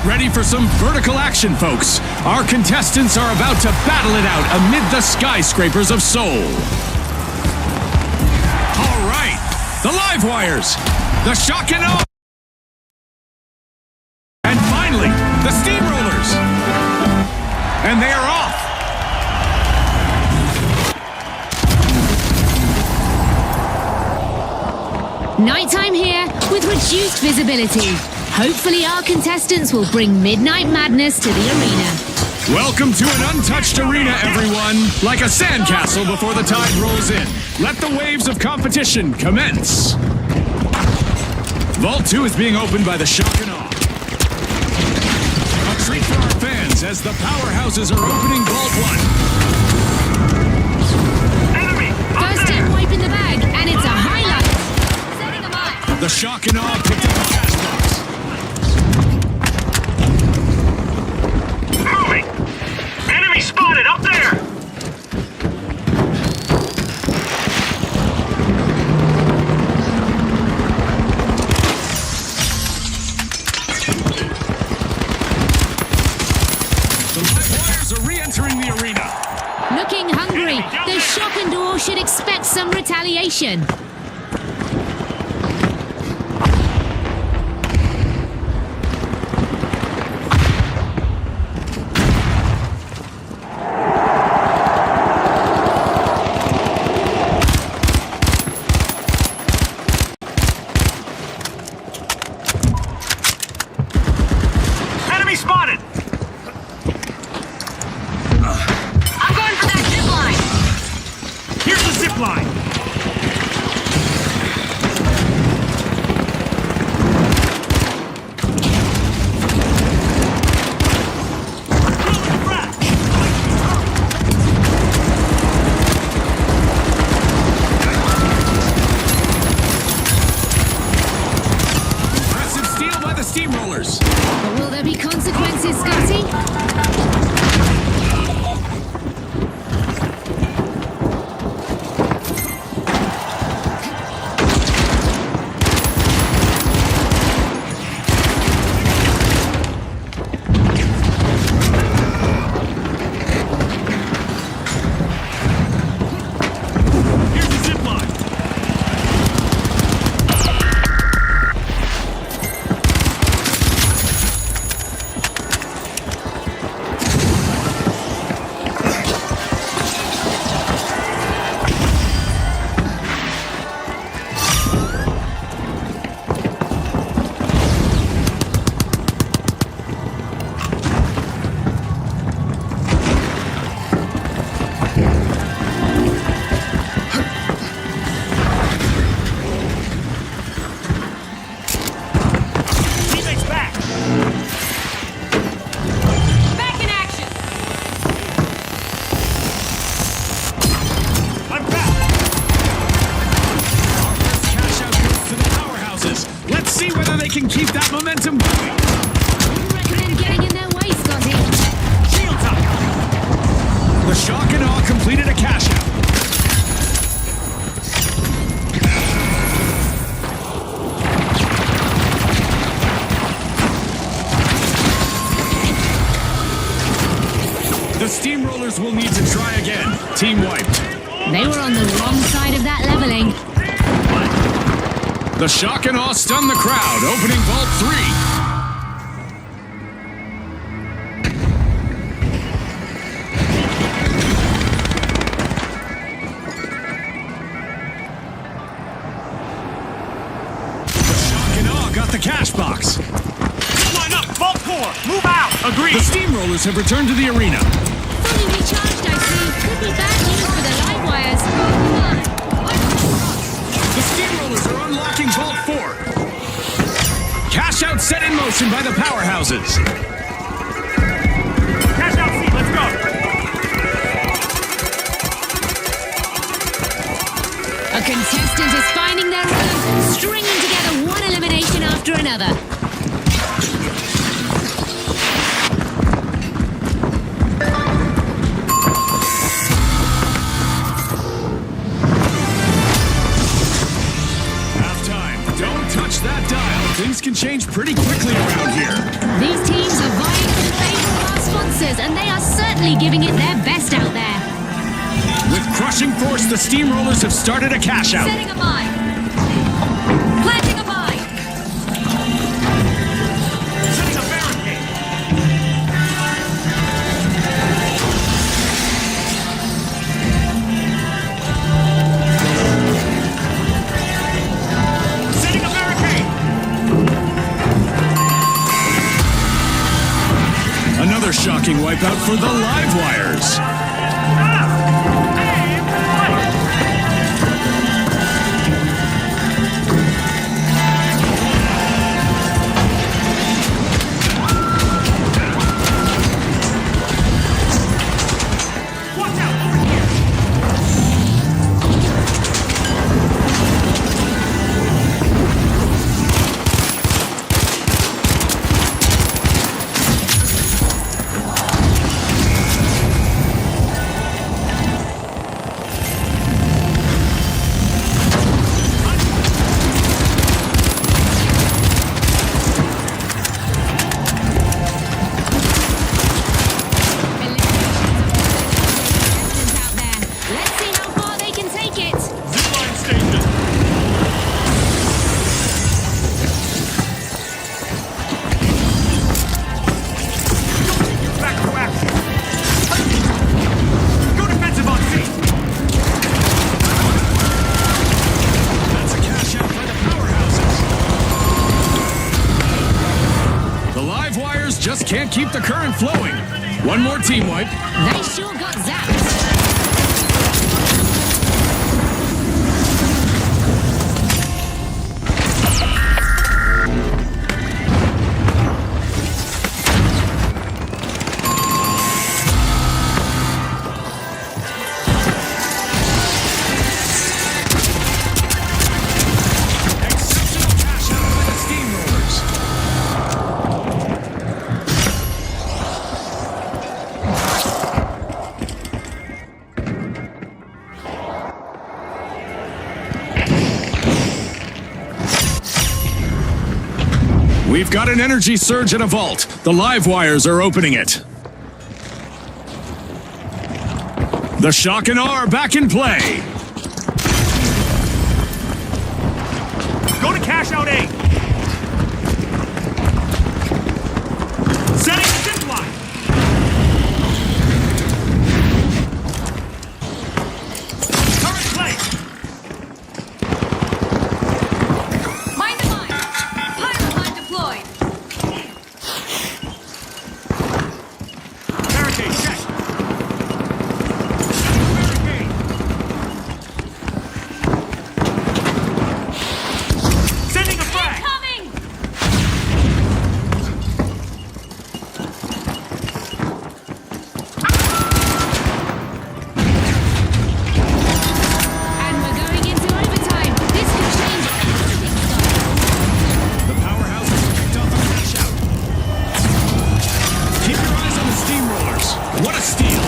Ready for some vertical action, folks. Our contestants are about to battle it out amid the skyscrapers of Seoul. All right, the live wires, the shock and awe, and finally, the steamrollers. And they are off. Nighttime here with reduced visibility. Hopefully our contestants will bring midnight madness to the arena. Welcome to an untouched arena, everyone. Like a sandcastle before the tide rolls in. Let the waves of competition commence. Vault 2 is being opened by the shock and awe. A treat for our fans as the powerhouses are opening Vault 1. Enemy! Up First there! team wiping the bag, and it's a highlight. Setting them up. The shock and awe picked up the cash box. Moving! Enemy spotted up there! The live wires are re-entering the arena. Looking hungry, the shock and awe should expect some retaliation. Enemy spotted! I'm going for that zip line. Here's the zip line! steamrollers. But will there be consequences, Scotty? Here's the zip line. Teammates back. Back in action. I'm back. Cash out goes to the powerhouses. Let's see whether they can keep that momentum going. Wouldn't recommend getting in their way, Scotty. Shields up. The shock and awe completed a cash out. The steamrollers will need to try again. Team wiped. They were on the wrong side of that leveling. The shock and awe stunned the crowd, opening Vault 3. The shock and awe got the cash box. Line up. Vault 4. Move out. Agreed. The steamrollers have returned to the arena. Fully recharged, I see. Could be bad news for the live wires. Come on. The steamrollers are unlocking Vault 4. Cash out set in motion by the powerhouses. Cash out seat. Let's go. A contestant is finding their rhythm, stringing together one elimination after another. Halftime. Don't touch that dial. Things can change pretty quickly around here. These teams are vying for the favor of our sponsors, and they are certainly giving it their best out there. With crushing force, the steamrollers have started a cash out. Setting a mine. Planting a mine. Setting a barricade. Setting a barricade. Another shocking wipeout for the live wires. Watch out. Over here. Out there. Let's see how far they can take it. Zip line station. Back to action. Go defensive on C. That's a cash out by the powerhouses. The live wires just can't keep the current flowing. One more team wipe. They sure got zapped. Exceptional cash out by the steamrollers. We've got an energy surge at a vault. The live wires are opening it. The Shock and R back in play. Go to cash out A. Setting zip line. Current place. Mind the mine. Pilot mine deployed. Barricade check. Barricade. Sending a frag. Incoming! And we're going into overtime. This could change everything, Scott. The powerhouse has picked up a cash out. Keep your eyes on the steamrollers. What a steal.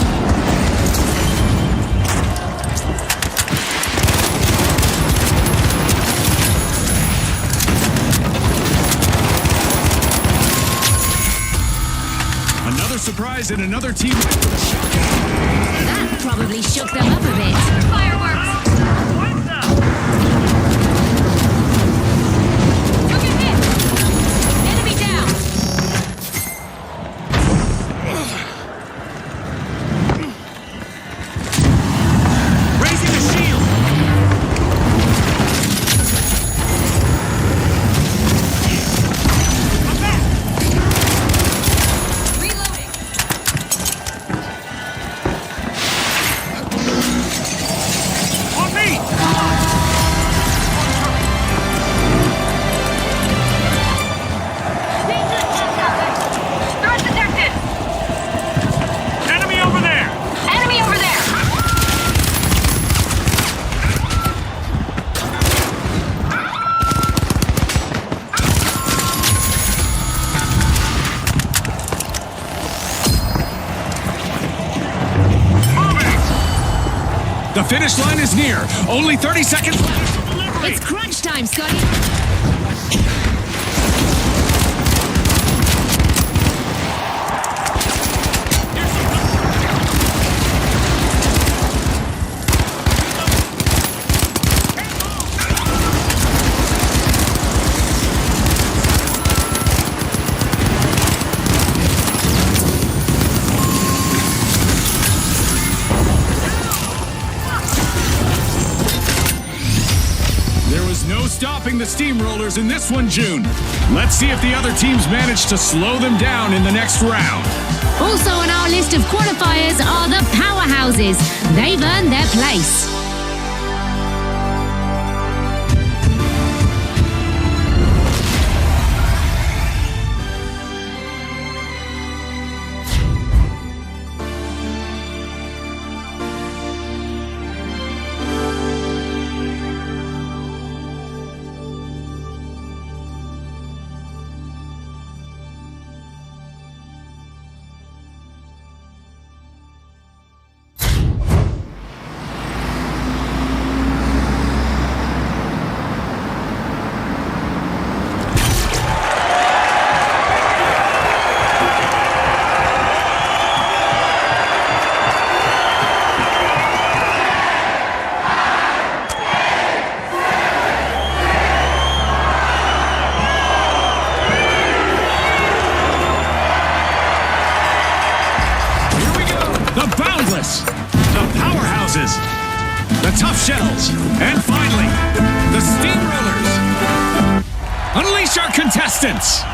Another surprise and another team win for the Shock. That probably shook them up a bit. Fireworks! Took a hit! Enemy down! Raising the shield. I'm back. Reloading! On me. Threat detected! Enemy over there. Enemy over there! Moving. The finish line is near. Only 30 seconds left. It's crunch time, Scotty. There was no stopping the steamrollers in this one, June. Let's see if the other teams manage to slow them down in the next round. Also on our list of qualifiers are the powerhouses. They've earned their place. the tough shells, and finally, the steamrollers. Unleash our contestants!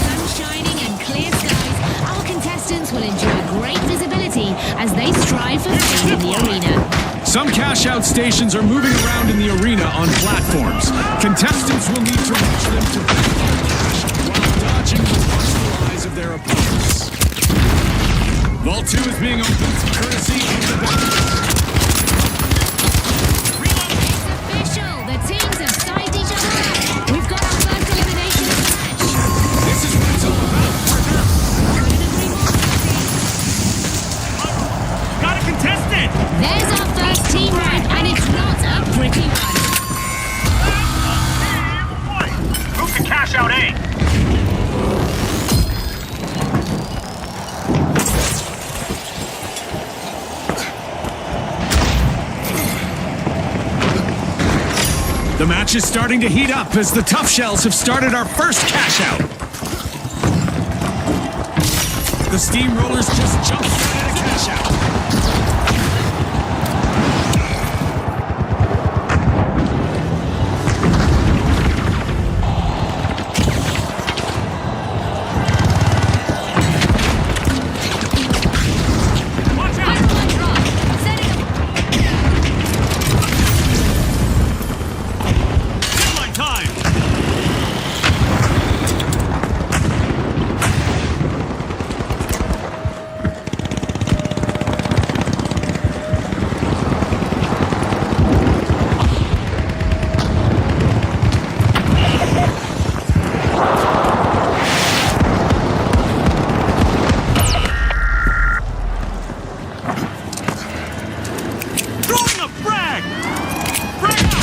Sun shining and clear skies, our contestants will enjoy great visibility as they strive for fame in the arena. Some cash-out stations are moving around in the arena on platforms. Contestants will need to reach them to pick up their cash while dodging the watchful eyes of their opponents. Vault 2 is being opened courtesy of the Battle. It's official, the teams have sized each other up. We've got our first elimination match. This is what it's all about. Got a contestant! There's our first team rank, and it's not The match is starting to heat up as the Tough Shells have started our first cash out. The Steamrollers just jumped started a cash out. Watch out! Pipeline drop. Setting a Deadline time. Throwing a frag! Frag out!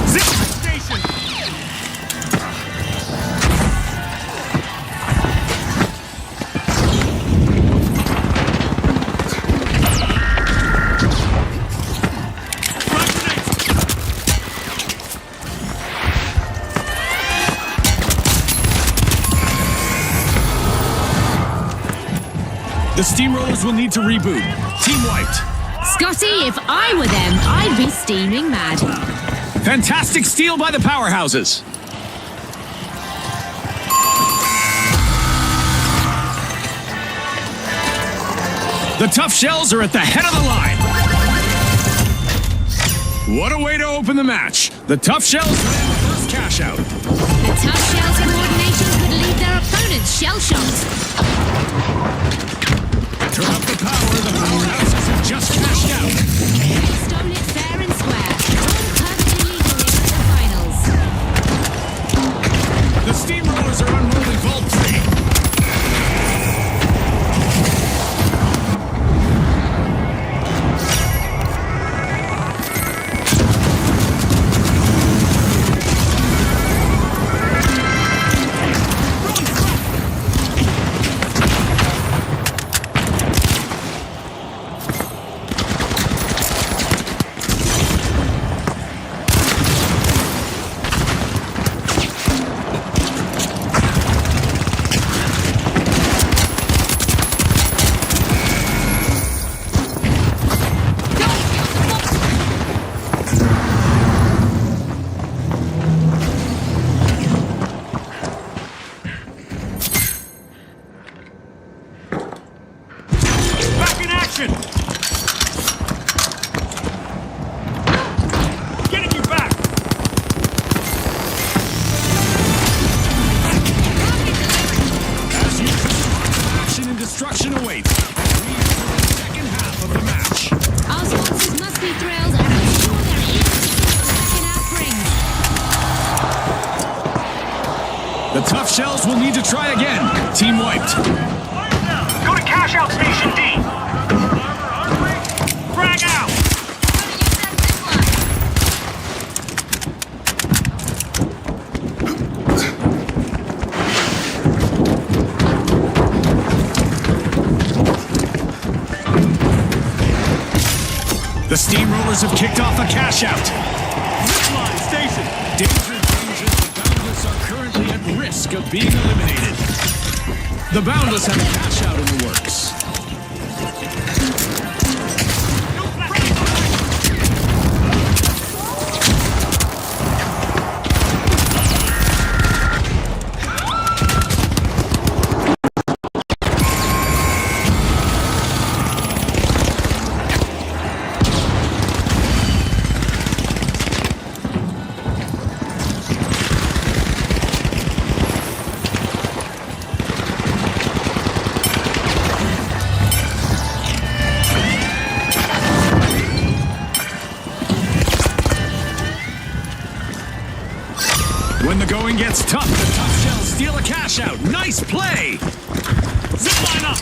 Zip station! Frag grenade! The Steamrollers will need to reboot. Team wiped. Scotty, if I were them, I'd be steaming mad. Fantastic steal by the powerhouses. The Tough Shells are at the head of the line. What a way to open the match. The Tough Shells land the first cash out. The Tough Shells' coordination could leave their opponents shell-shocked. Turn up the power. The powerhouses have just cashed out. They stole it fair and square. All perfectly legal here at the finals. The Steamrollers are unrolling Vault 3. Back in action! Getting you back! As usual, action and destruction awaits. We enter the second half of the match. Our sponsors must be thrilled, and I'm sure they're eager to see what the second half brings. The Tough Shells will need to try again. Team wiped. Go to cash out station D! Frag out! The Steamrollers have kicked off a cash out. Zipline station! Danger, danger. The Boundless are currently at risk of being eliminated. The Boundless have a cash out in the works. When the going gets tough, the Tough Shells steal a cash out. Nice play! Zip line up.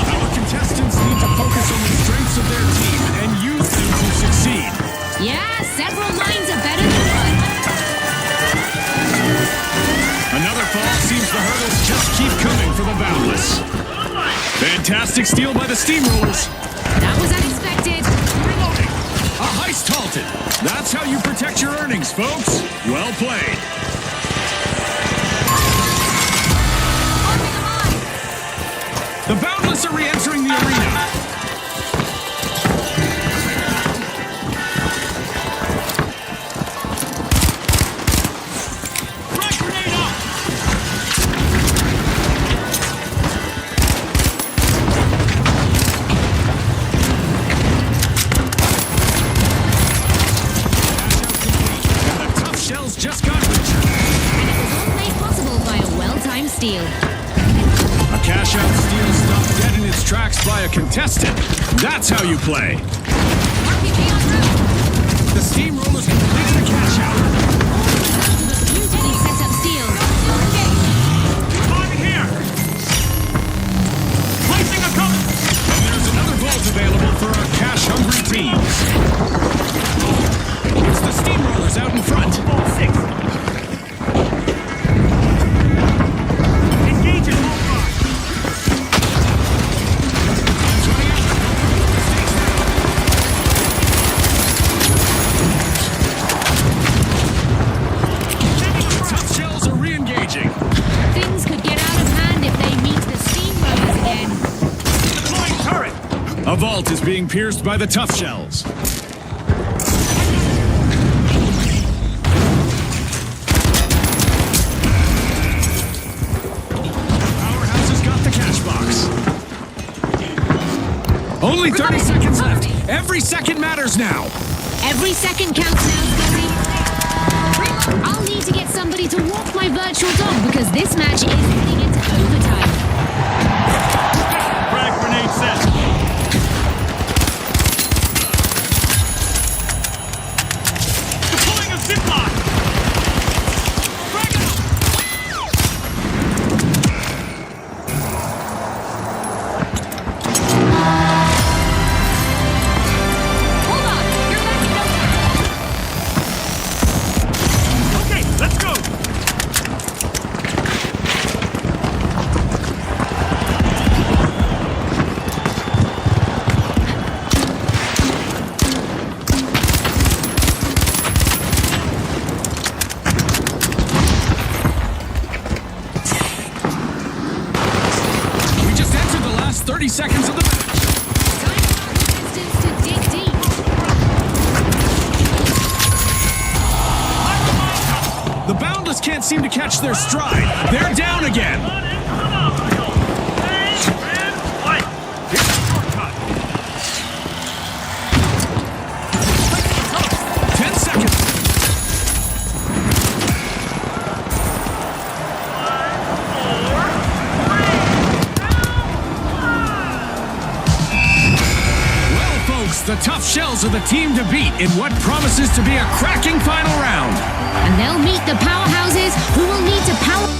Our contestants need to focus on the strengths of their team and use them to succeed. Yeah, several minds are better than one. Another fall seems the hurdles just keep coming for the Boundless. Fantastic steal by the Steamrollers. That was unexpected. Reloading. A heist halted. That's how you protect your earnings, folks. Well played. The Boundless are re-entering the arena. Frag grenade out. And the Tough Shells just got richer. And it was all made possible by a well-timed steal. A cash-out steal stopped dead in its tracks by a contestant. That's how you play. RPG en route. The Steamrollers completed a cash-out. Beautifully set up steal. Target here. Placing a cover. And there's another vault available for our cash-hungry teams. It's the Steamrollers out in front. Ball 6. Engage in all five. Tough Shells are re-engaging. Things could get out of hand if they meet the Steamrollers again. Deploying turret. A vault is being pierced by the Tough Shells. Powerhouse has got the cash box. Only 30 seconds left. Every second matters now. Every second counts now, Scotty. I'll need to get somebody to walk my virtual dog because this match is heading into overtime. Frag grenade set. Deploying a zip line. Frag out. Hold on. You're letting it over. Okay, let's go. We just entered the last 30 seconds of the match. Time for our contestants to dig deep. The Boundless can't seem to catch their stride. They're down again. Here's a shortcut. 10 seconds. Well, folks, the Tough Shells are the team to beat in what promises to be a cracking final round. And they'll meet the powerhouses who will need to power.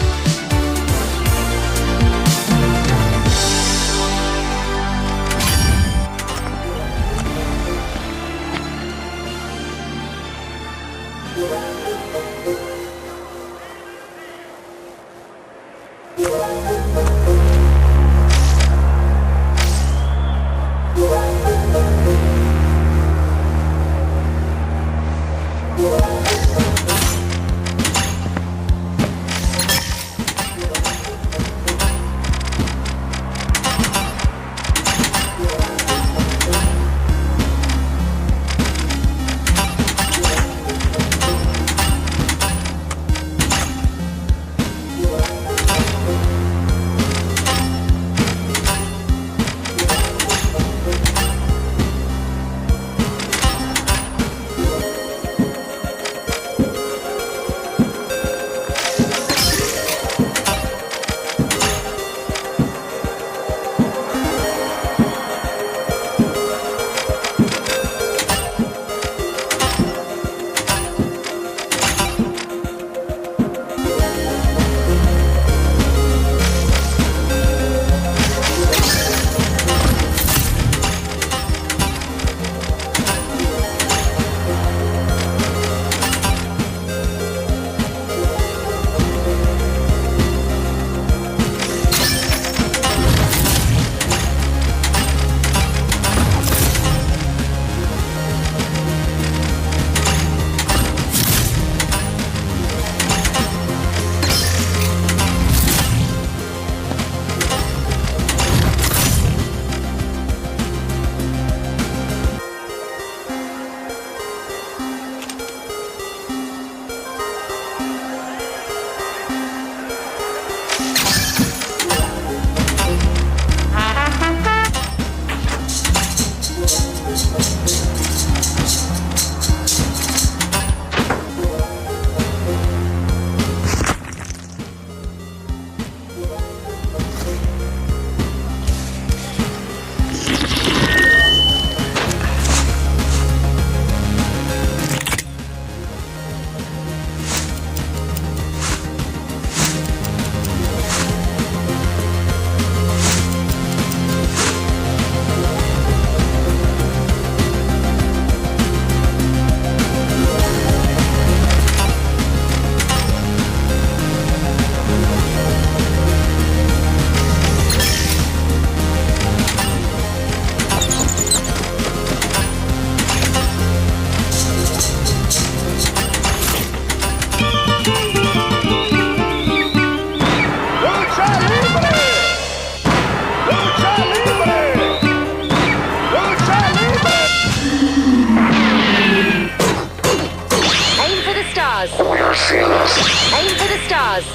cars.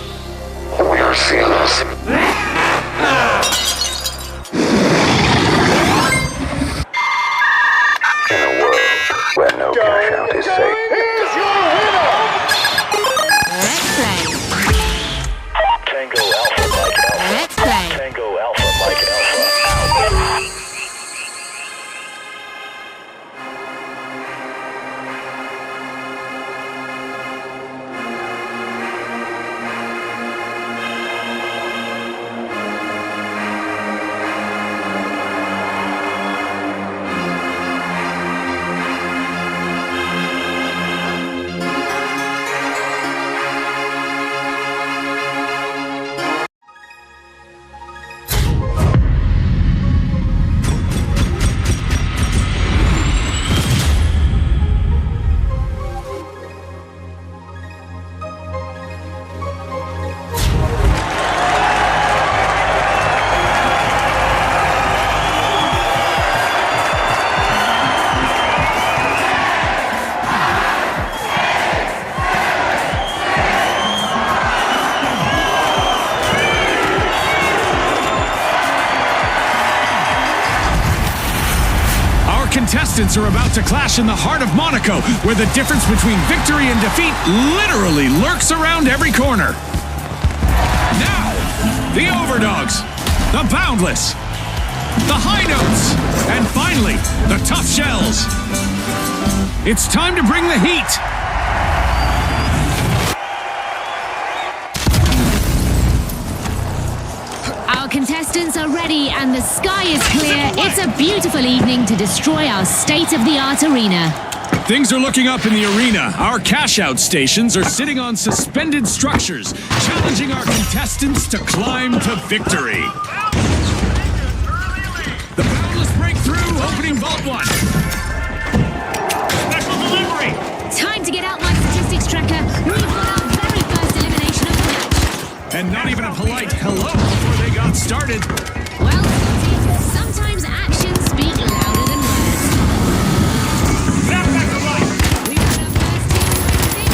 We're seamless. In a world where no cash out is safe. Let's play. Tango Alpha Mike Alpha. Let's play. Tango Alpha Mike Alpha. Contestants are about to clash in the heart of Monaco, where the difference between victory and defeat literally lurks around every corner. Now, the Overdogs, the Boundless, the High Notes, and finally, the Tough Shells. It's time to bring the heat. Our contestants are ready and the sky is clear. It's a beautiful evening to destroy our state-of-the-art arena. Things are looking up in the arena. Our cash-out stations are sitting on suspended structures, challenging our contestants to climb to victory. The Boundless break through, opening Vault 1. Special delivery. Time to get out my statistics tracker. We've got our very first elimination of the match. And not even a polite hello before they got started. Well, sometimes actions speak louder than words. Snap back to life. We've got our first team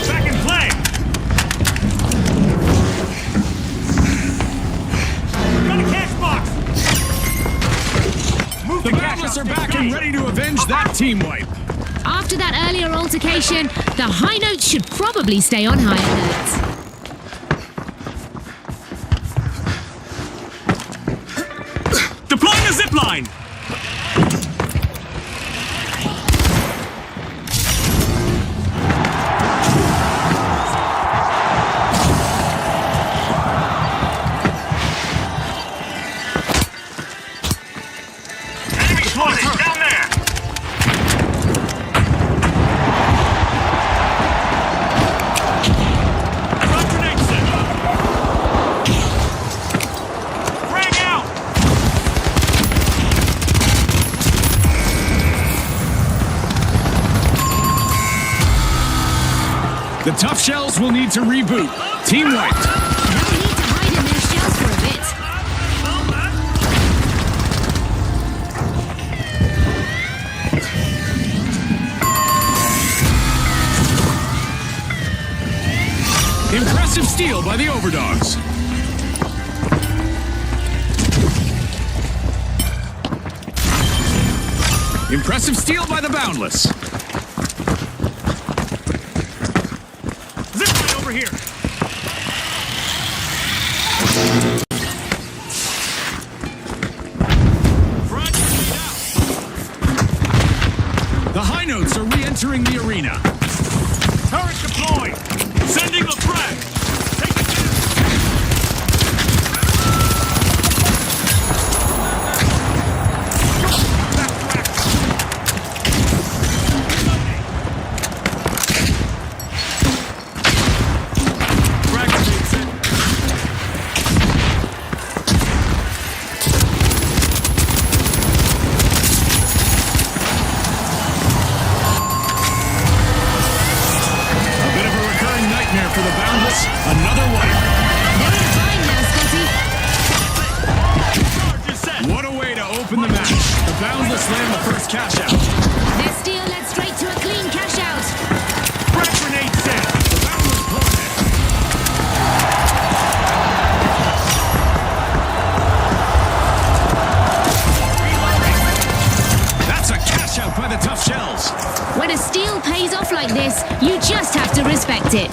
Back in play. Got a cash box. Move The the cash Boundless out. are back and ready to avenge that team wipe. After that earlier altercation, the High Notes should probably stay on high alert. Deploying a zip line. Enemy spotted down there. Front grenade set. Frag out. The Tough Shells will need to reboot. Team wiped. They'll need to hide in their shells for a bit. Impressive steal by the Overdogs. Impressive steal by the Boundless. Zip line over here. Front grenade out. The High Notes are re-entering the arena. Turret deployed. Sending the frag. Take it down. Back to action. Frag grenade set. open the match. The Boundless land the first cash out. Their steal led straight to a clean cash out. Frag grenade set. The Boundless pull ahead. That's a cash out by the Tough Shells. When a steal pays off like this, you just have to respect it.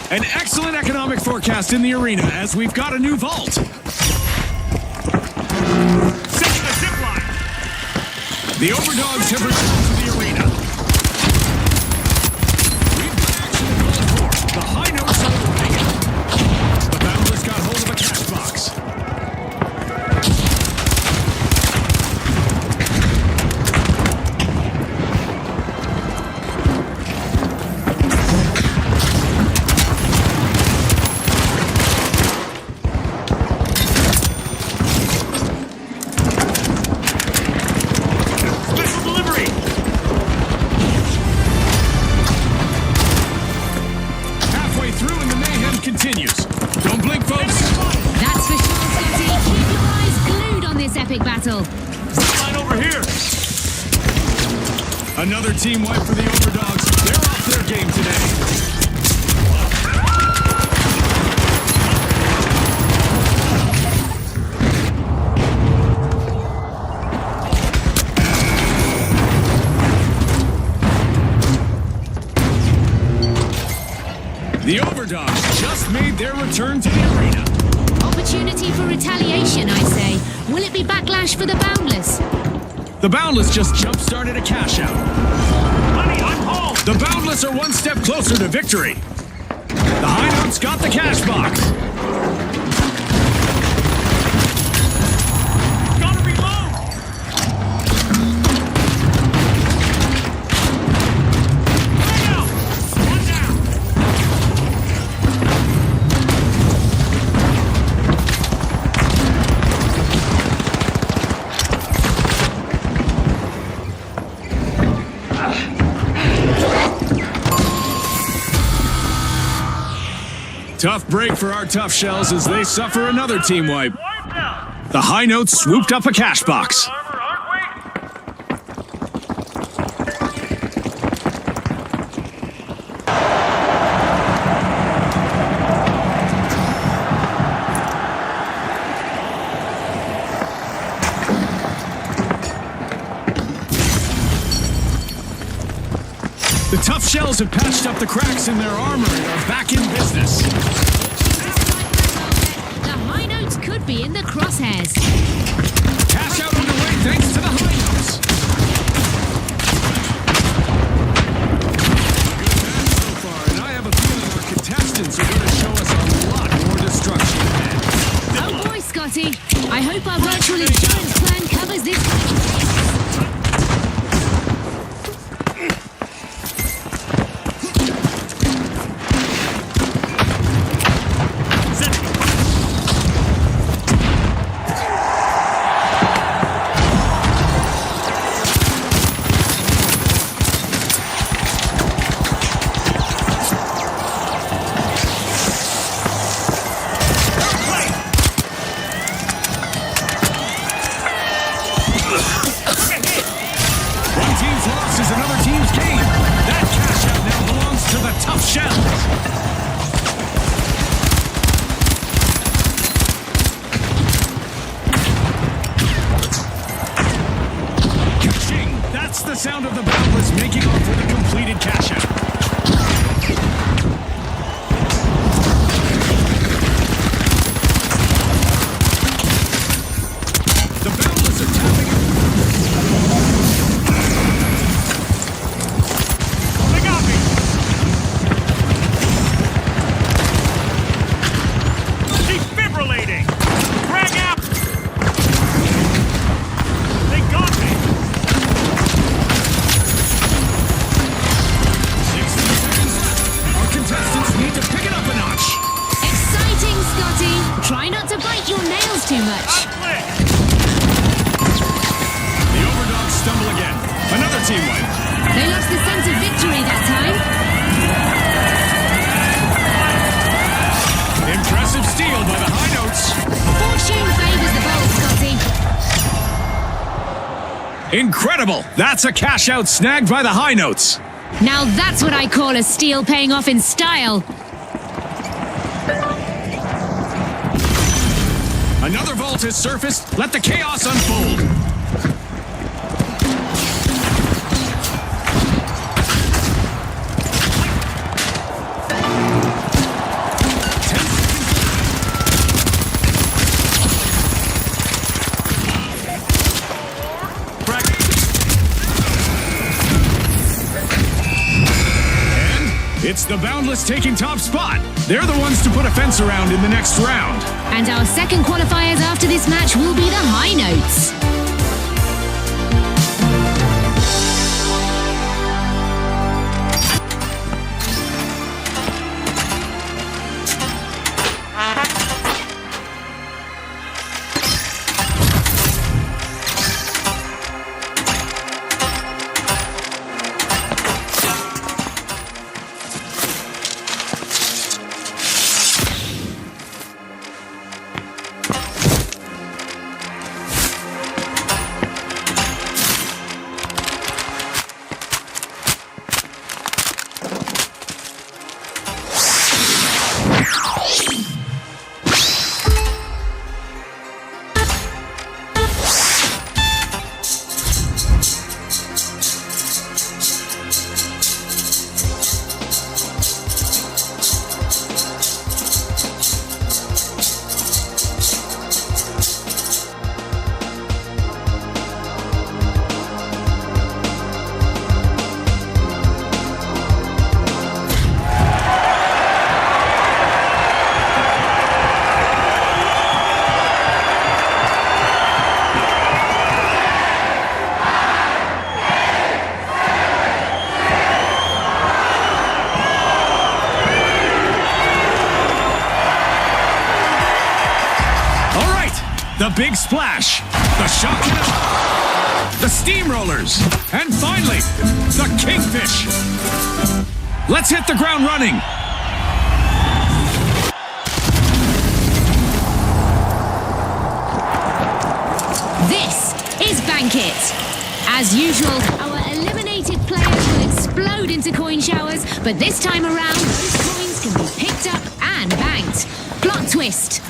An excellent economic forecast in the arena as we've got a new vault. Set to the zip line. The Overdogs have returned to the arena. We've got action called for. The High Notes are winning it. The Boundless got hold of a cash box. Special delivery. Halfway through and the mayhem continues. Don't blink, folks. That's for sure, Scotty. Keep your eyes glued on this epic battle. Zip line over here. Another team wipe for the Overdogs. They're off their game today. The Overdogs just made their return to the arena. Opportunity for retaliation, I say. Will it be backlash for the Boundless? The Boundless just jump-started a cash out. Honey, I'm home. The Boundless are one step closer to victory. The High Notes got the cash box. Gotta reload. Frag out. One down. Tough break for our Tough Shells as they suffer another team wipe. Wiped out. The High Notes swooped up a cash box. Armor, aren't we? The Tough Shells have patched up the cracks in their armor and are back in business. The High Notes could be in the crosshairs. Cash out underway thanks to the High Notes. Good match so far, and I have a feeling our contestants are going to show us a lot more destruction ahead. Oh boy, Scotty. I hope our virtual insurance plan covers this. Incredible! That's a cash out snagged by the high notes. Now that's what I call a steal paying off in style. Another vault has surfaced. Let the chaos unfold. It's the Boundless taking top spot. They're the ones to put a fence around in the next round. And our second qualifiers after this match will be the high notes. The big splash, the shock and awe, the steamrollers, and finally, the kingfish. Let's hit the ground running. This is Bank-It. As usual, our eliminated players will explode into coin showers, but this time around, those coins can be picked up and banked. Plot twist.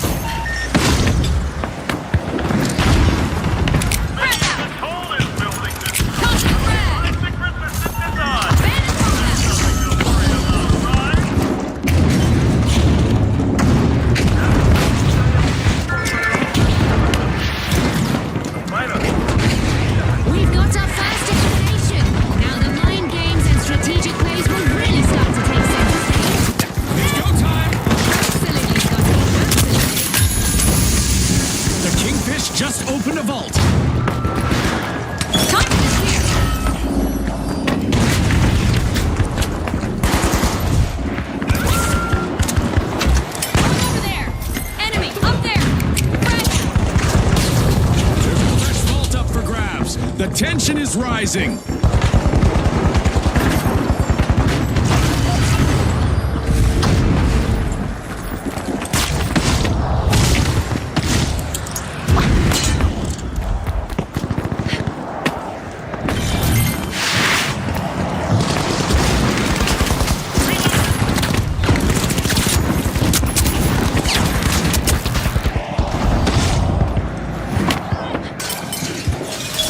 We've got our first elimination. Now the mind games and strategic plays will really start to take center stage. It's go time. Absolutely, Scotty. Absolutely. The kingfish just opened a vault. Time to clear. Over there. Enemy up there. Fragile. There's another vault up for grabs. The tension is rising.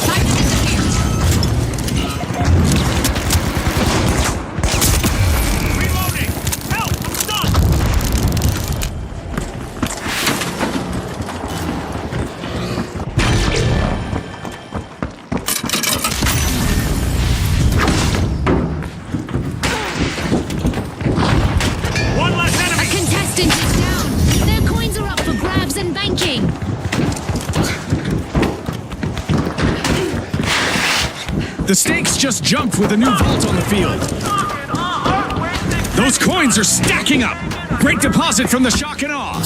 Time to disappear. Reloading! Help! I'm stunned! One less A enemy! contestant is down. Their coins are up for grabs and banking. The stakes just jumped with a new vault on the field. Those coins are stacking up. Great deposit from the shock and awe.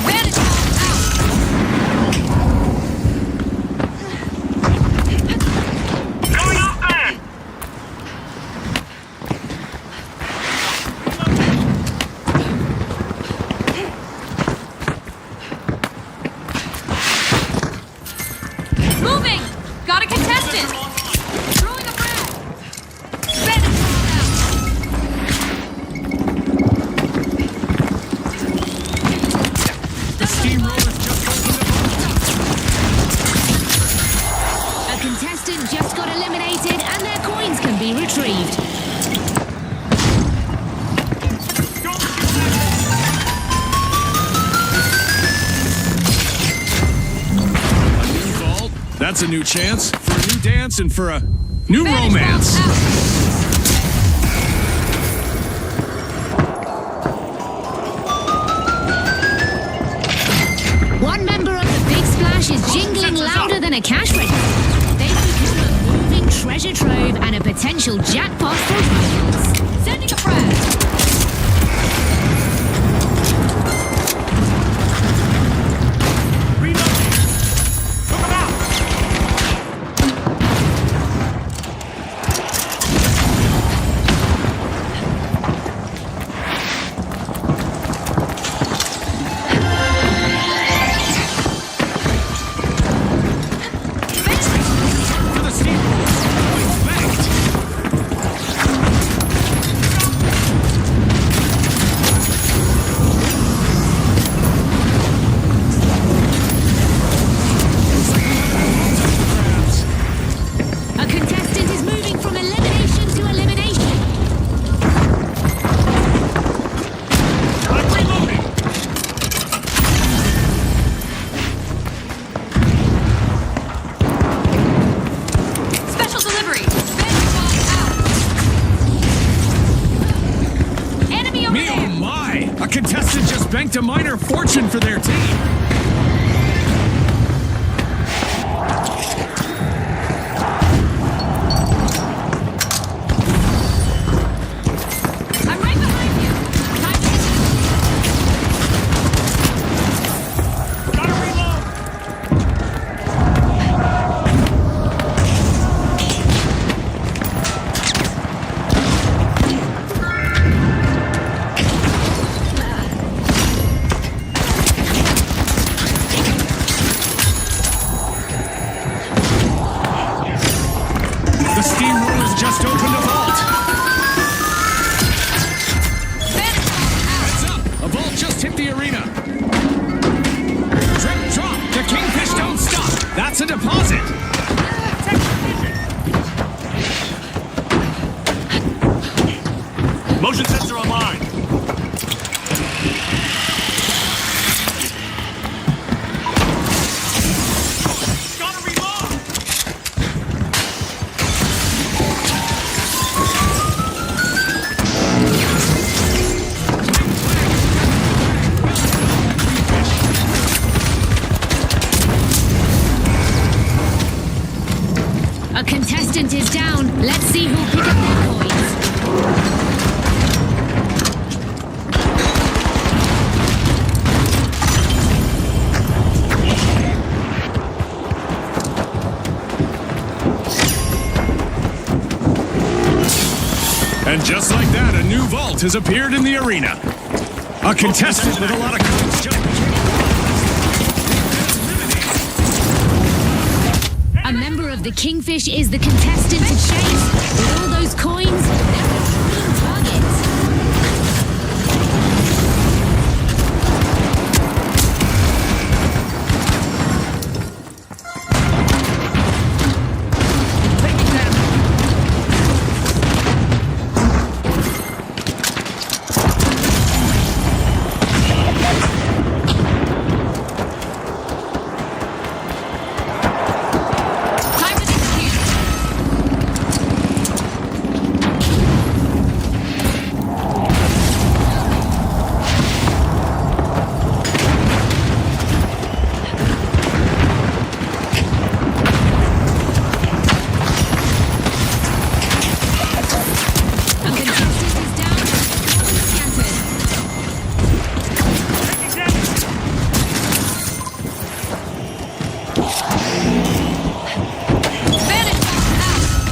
Bandit out. Going up there! Moving. That's a new chance for a new dance and for a new Vantage romance. bomb out. One member of the Big Splash is jingling louder than a cash register. They've become a moving treasure trove and a potential jackpot for rivals. Sending a frag. Reloading. Took him out. For the steamroller. Banked. A contestant is moving from elimination to elimination. I'm reloading. Special delivery. Vantage bomb out. Enemy over Me oh there. my! A contestant just banked a minor fortune for their team. I'm right behind you. Time to hit. Gotta reload. The steamroller's just opened a vault. Vantage bomb out. Heads up! A vault just hit the arena. Drip drop! The Kingfish don't stop! That's a deposit! Motion sensor online. Gotta reload. A contestant is down. Let's see who'll pick up their coins. And just like that, a new vault has appeared in the arena. A contestant with a lot of coins just A member of the Kingfish is the contestant to chase. With all those coins, they're a dream target. Taking them. Time to execute. A contestant is down. Coins scattered. Taking damage. Vantage bomb out.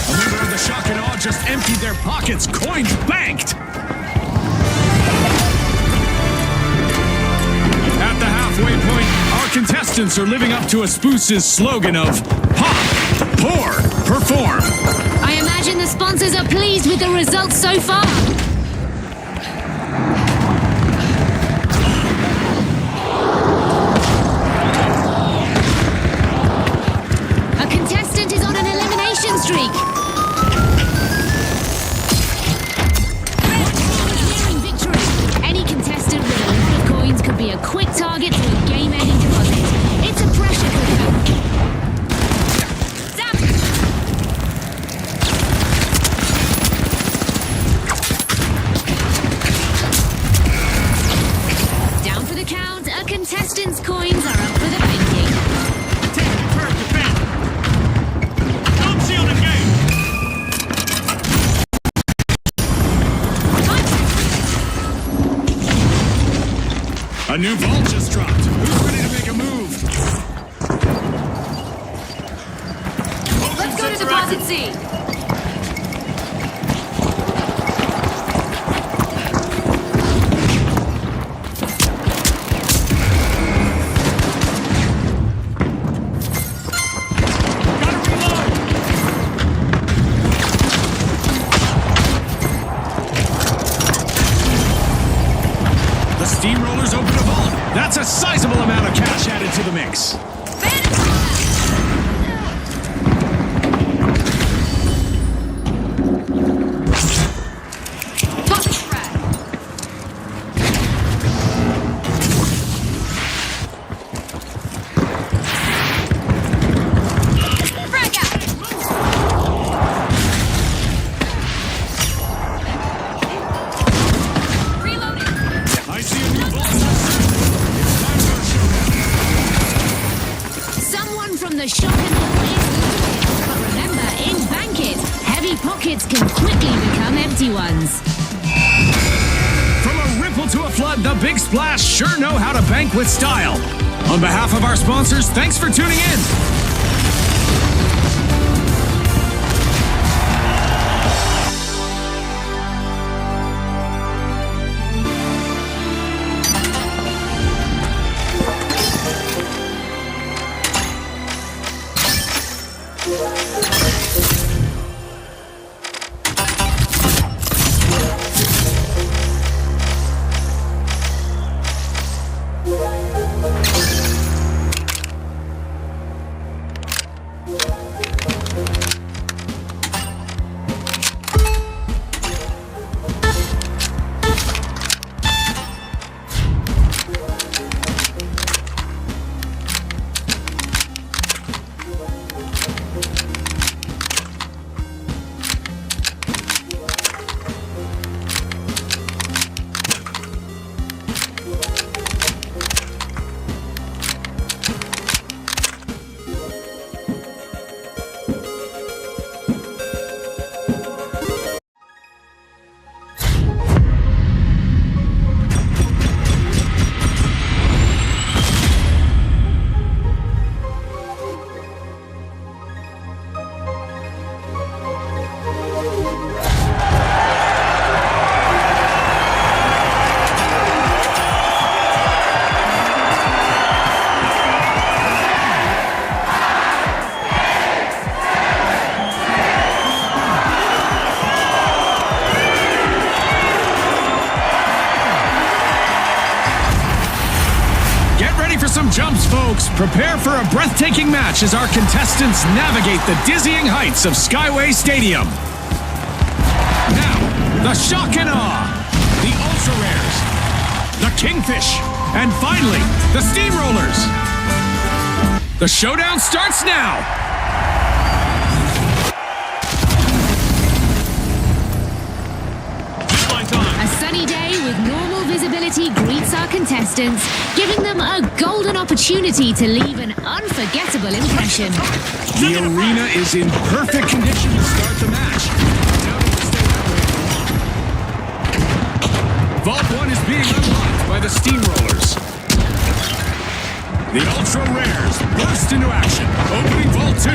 A member of the Shock and Awe just emptied their pockets. Coins banked! At the halfway point, our contestants are living up to Espoose's slogan of Pop, Pour, Perform. I imagine the sponsors are pleased with the results so far. A contestant is on an elimination streak. Nearing victory. Any contestant with a lot of coins could be a quick target to a game-ending deposit. A new vault just dropped. Who's ready to make a move? Let's go to deposit C. The Steamrollers open a vault. That's a sizable amount of cash added to the mix. Popping frag. Frag out. Reloading. I see a new vault. It's time for a showdown. Someone from the shock and awe is looted. But remember, in Bankit, heavy pockets can quickly become empty ones. From a ripple to a flood, the Big Splash sure know how to bank with style. On behalf of our sponsors, thanks for tuning in. Some jumps, folks. Prepare for a breathtaking match as our contestants navigate the dizzying heights of Skyway Stadium. Now, the Shock and Awe, the Ultra Rares, the Kingfish, and finally, the Steamrollers. The showdown starts now. A sunny day with normal visibility greets our contestants, giving them a golden opportunity to leave an unforgettable impression. The arena is in perfect condition to start the match. Now they can stay that way. Vault 1 is being unlocked by the Steamrollers. The Ultra Rares burst into action, opening Vault 2.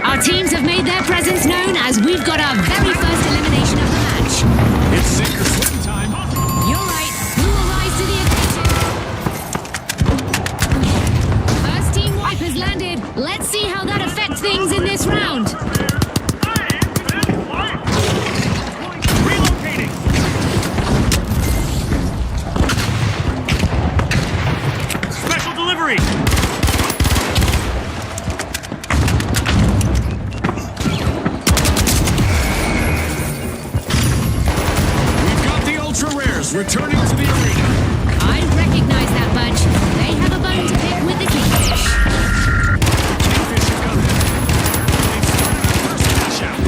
Our teams have made their presence known as we've got our very first elimination of the match. It's sink or swim time. You're right. Who will rise to the occasion? First team wipe has landed. Let's see how that affects things in this round. Relocating. Special delivery. Returning to the arena. I recognize that bunch. They have a bone to pick with the Kingfish. Kingfish has got them. They've started the first match out.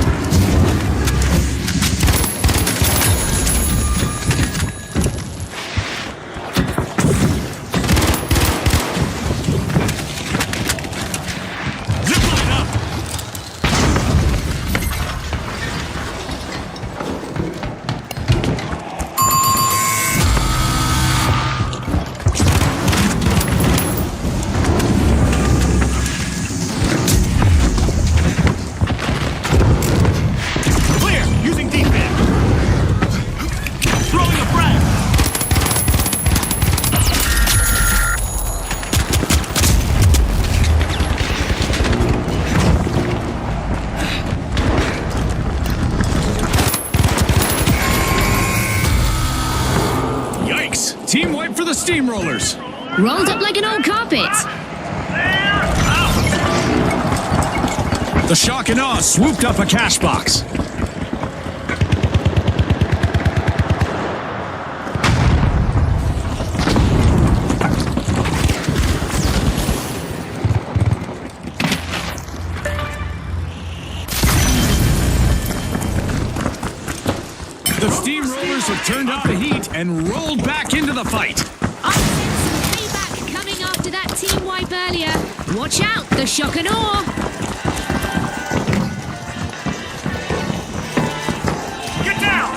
Zip line up. Steamrollers. Rolled up like an old carpet. The Shock and Awe swooped up a cash box. The Steamrollers have turned up the heat and rolled back into the fight. I sense some payback coming after that team wipe earlier. Watch out, the Shock and Awe. Get down!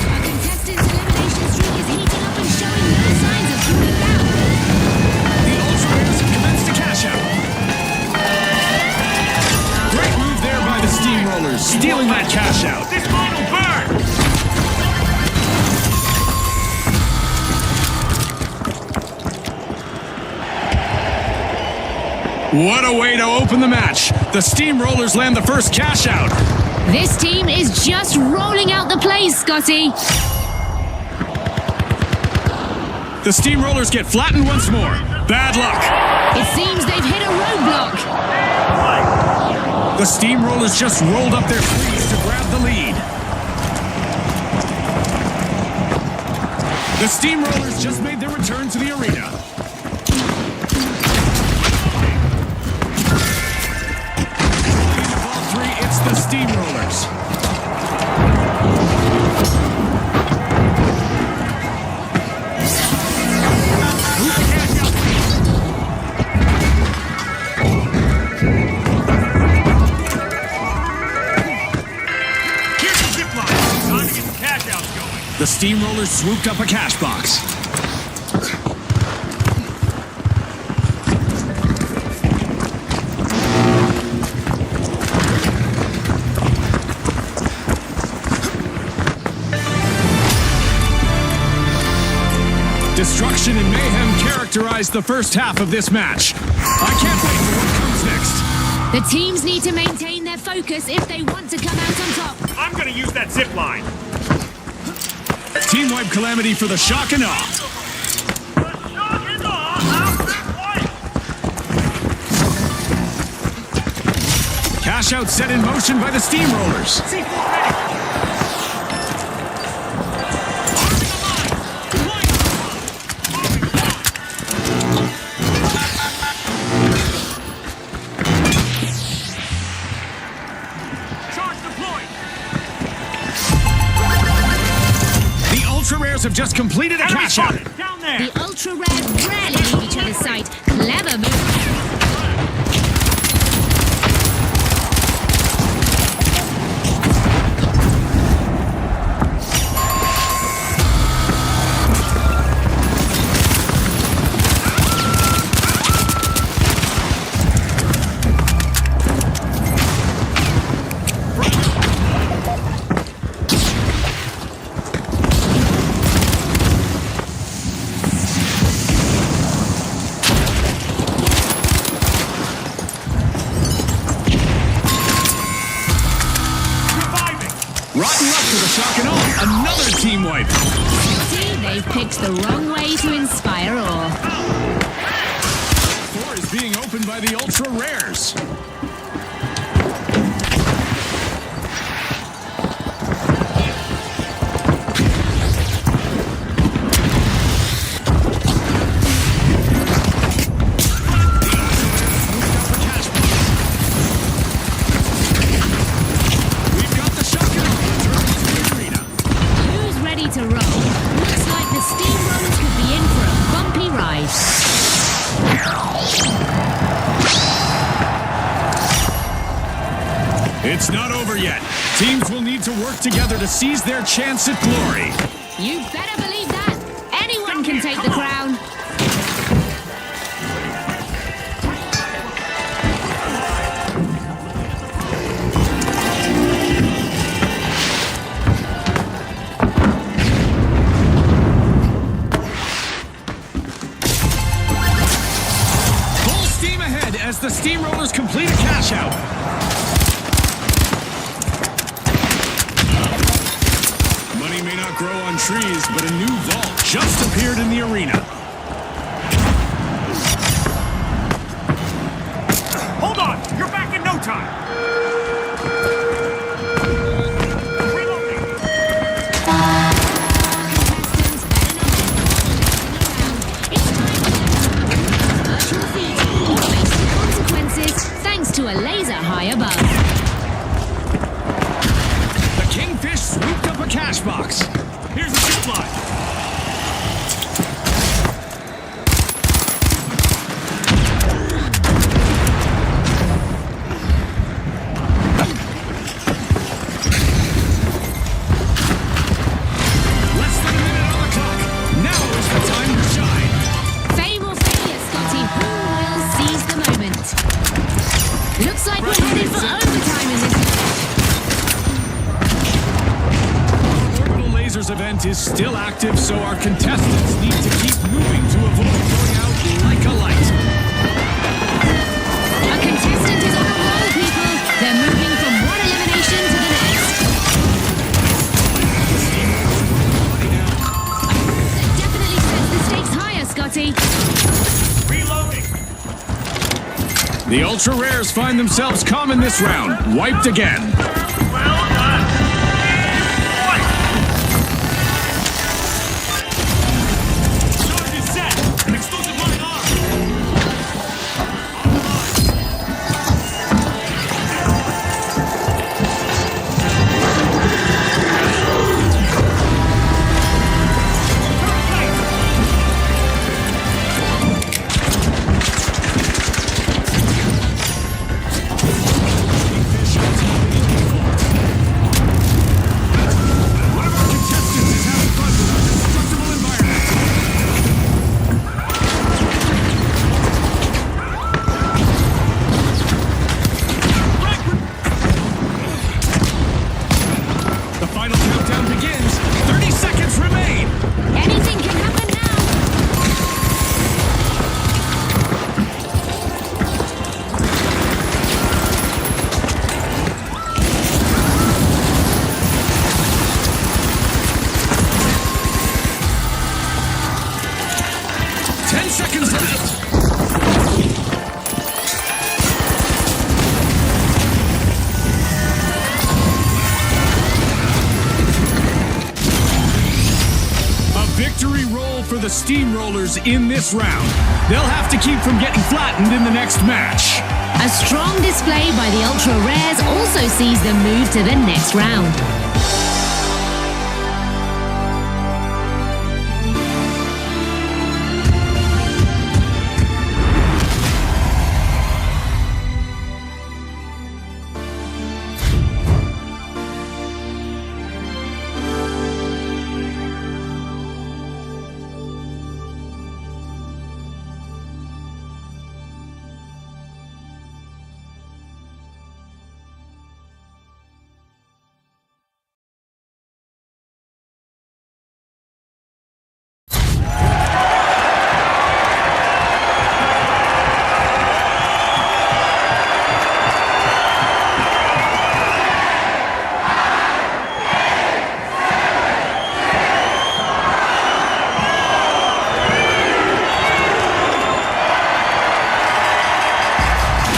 Our contestants' elimination streak is heating up and showing no signs of cooling down. The Ultra Rares have commenced to cash out. Great move there by the Steamrollers, stealing that cash out. This mine will burn! What a way to open the match. The Steamrollers land the first cash out. This team is just rolling out the plays, Scotty. The Steamrollers get flattened once more. Bad luck. It seems they've hit a roadblock. The Steamrollers just rolled up their sleeves to grab the lead. The Steamrollers just made their return to the arena. Leading of all three, it's the Steamrollers. Here's the zip line. Time to get the cash outs going. The Steamrollers swooped up a cash box. Destruction and mayhem characterized the first half of this match. I can't wait for what comes next. The teams need to maintain their focus if they want to come out on top. I'm gonna use that zip line. Team wipe calamity for the Shock and Awe. Cash out set in motion by the Steamrollers. Charge deployed. The Ultra Rares have just completed a Enemy cash out. spotted. Down there. The Ultra Rares rarely leave each other's sight. Clever move. Reviving. Rotten luck for the Shock and Awe. Another team wipe. See, they've picked the wrong way to inspire awe. 4 is being opened by the Ultra Rares. We've got the Shock and Awe returning to the arena. Who's ready to roll? Looks like the Steamrollers could be in for a bumpy ride. It's not over yet. Teams will need to work together to seize their chance at glory. You better believe that. Anyone can take the crown. Full steam ahead as the Steamrollers complete but a new vault just appeared in the arena. Hold on! You're back in no time! Reloading! Virtual feet all facing consequences thanks to a laser high above. The Kingfish swooped up a cash box. Here's the zip line! Less than a minute on the clock. Now is the time to shine. Fame or failure, Scotty, who will seize the moment? Looks like we're headed for overtime in this match. Orbital Lasers event is still active, so our contestants need to keep moving to avoid going out like a light. A contestant is on a roll, people. They're moving from one elimination to the next. That definitely sets the stakes higher, Scotty. Reloading! The Ultra Rares find themselves calm in this round, wiped again. Well done! Charge is set! Explosive line off! One of our contestants is having fun with our destructible environment. The final countdown begins. 30 seconds remain. Anything can happen now. Ten seconds left. A victory roll for the Steamrollers in this round. They'll have to keep from getting flattened in the next match. A strong display by the Ultra Rares also sees them move to the next round.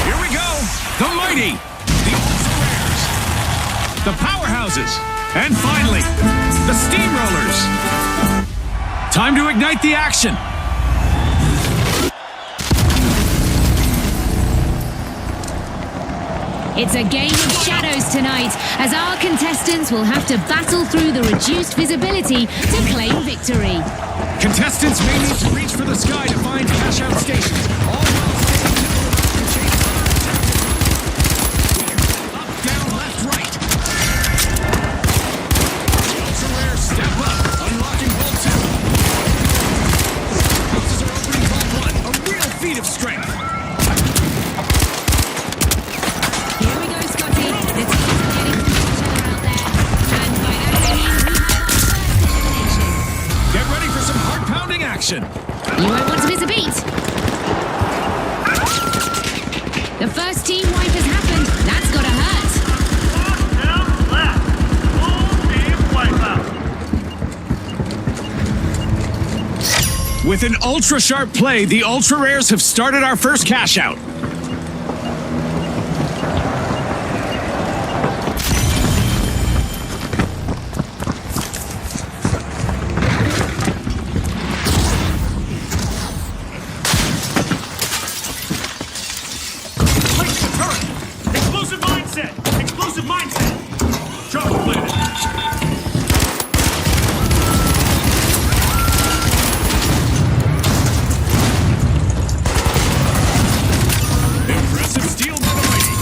Here we go. The Mighty, the Ultra Rares, the Powerhouses, and finally, the Steamrollers. Time to ignite the action. It's a game of shadows tonight, as our contestants will have to battle through the reduced visibility to claim victory. Contestants may need to reach for the sky to find cash-out stations. All while staying up, down, left, right. The Ultra Rares step up, unlocking Vault 2. Houses are opening Vault 1, a real feat of strength. Here we go, Scotty. The teams are getting to each other out there. And by that I mean we have our first elimination. Get ready for some heart-pounding action. You won't want to miss a beat. The first team wipe has happened. That's gotta hurt. Down left! Full team wipeout! With an ultra-sharp play, the Ultra Rares have started our first cash-out. Place the turret! Explosive mindset! Explosive mindset! Trouble planted. Impressive steal by the mighty.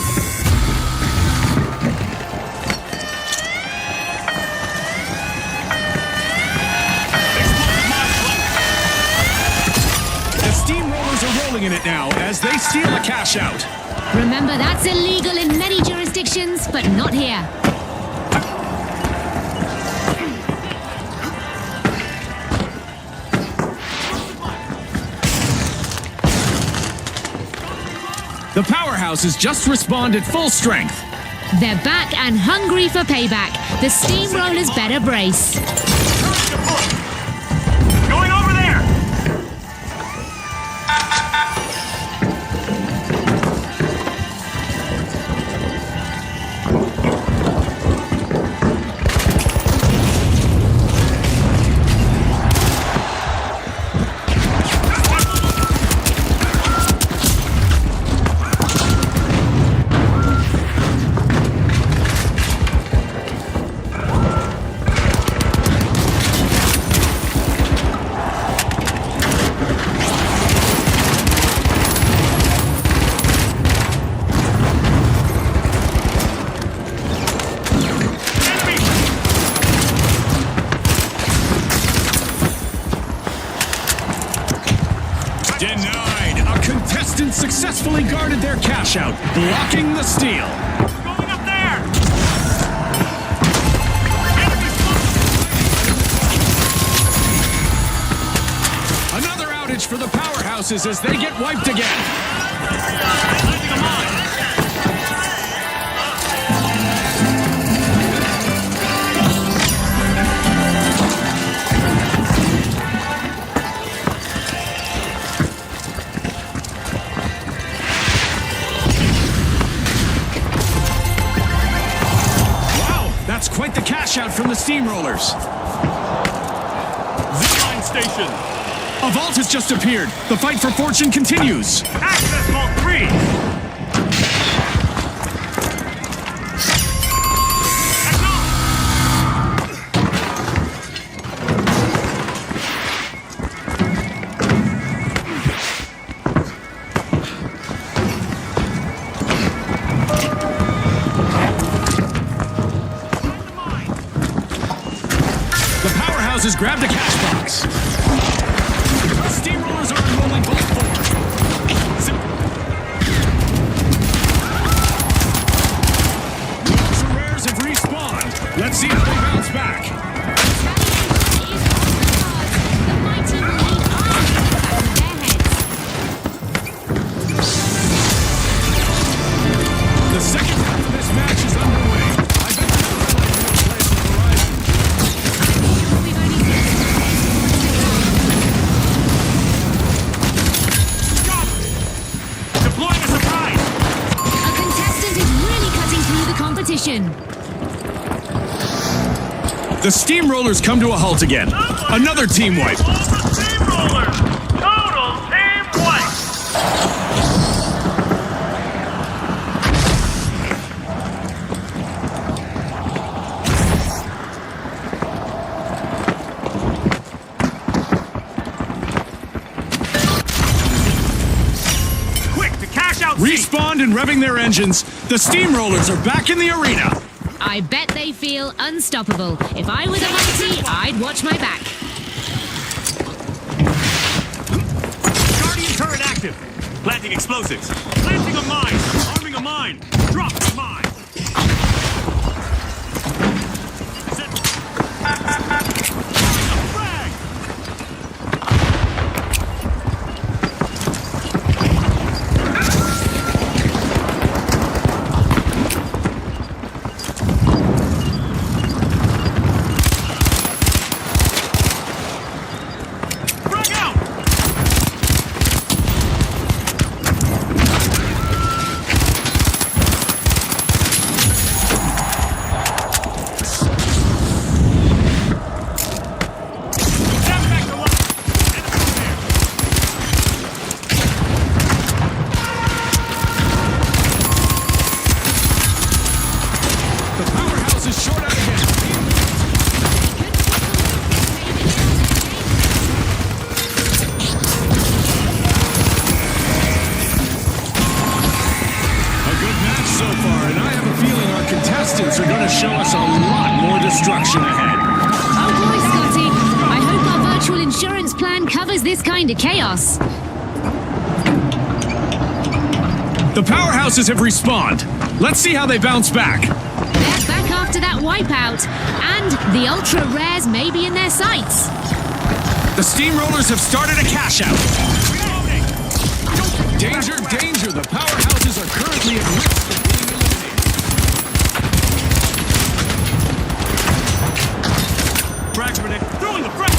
Explosive mine The Steamrollers are rolling in it now as they steal a cash-out. Remember, that's illegal in many jurisdictions, but not here. The Powerhouse has just respawned at full strength. They're back and hungry for payback. The Steamrollers better brace. turret deployed. Going over there! Denied. A contestant successfully guarded their cash-out, blocking the steal. Going up there! Enemy Another outage for the Powerhouses as they get wiped again. planting a mine! Wow, that's quite the cash-out from the Steamrollers. Zipline station! A vault has just appeared. The fight for fortune continues. Access vault 3! The Powerhouses grabbed a cash box. The Steamrollers are unrolling vault 4. The Ultra Rares have respawned. Let's see how they bounce back. The mighty will lead armies back to their heads. The second half of this match is underway. I bet the Powerhouses will play on the horizon. We've only seen Deploying a surprise! a contestant is really cutting through the competition. The Steamrollers come to a halt again. Another team wipe. Steamroller! Total team wipe! Quick to cash out! Respawned and revving their engines, the Steamrollers are back in the arena. I bet they feel unstoppable. If I were the mighty, I'd watch my back. Guardian turret active. Planting explosives. Planting a mine. Arming a mine. Drop a mine. Set. Frag. Frag out. plan covers this kind of chaos. The powerhouses have respawned. Let's see how they bounce back. They're back after that wipeout, and the ultra rares may be in their sights. The steamrollers have started a cash out. Danger, danger! The powerhouses are currently at risk of being eliminated. Frag grenade. Throwing the frag.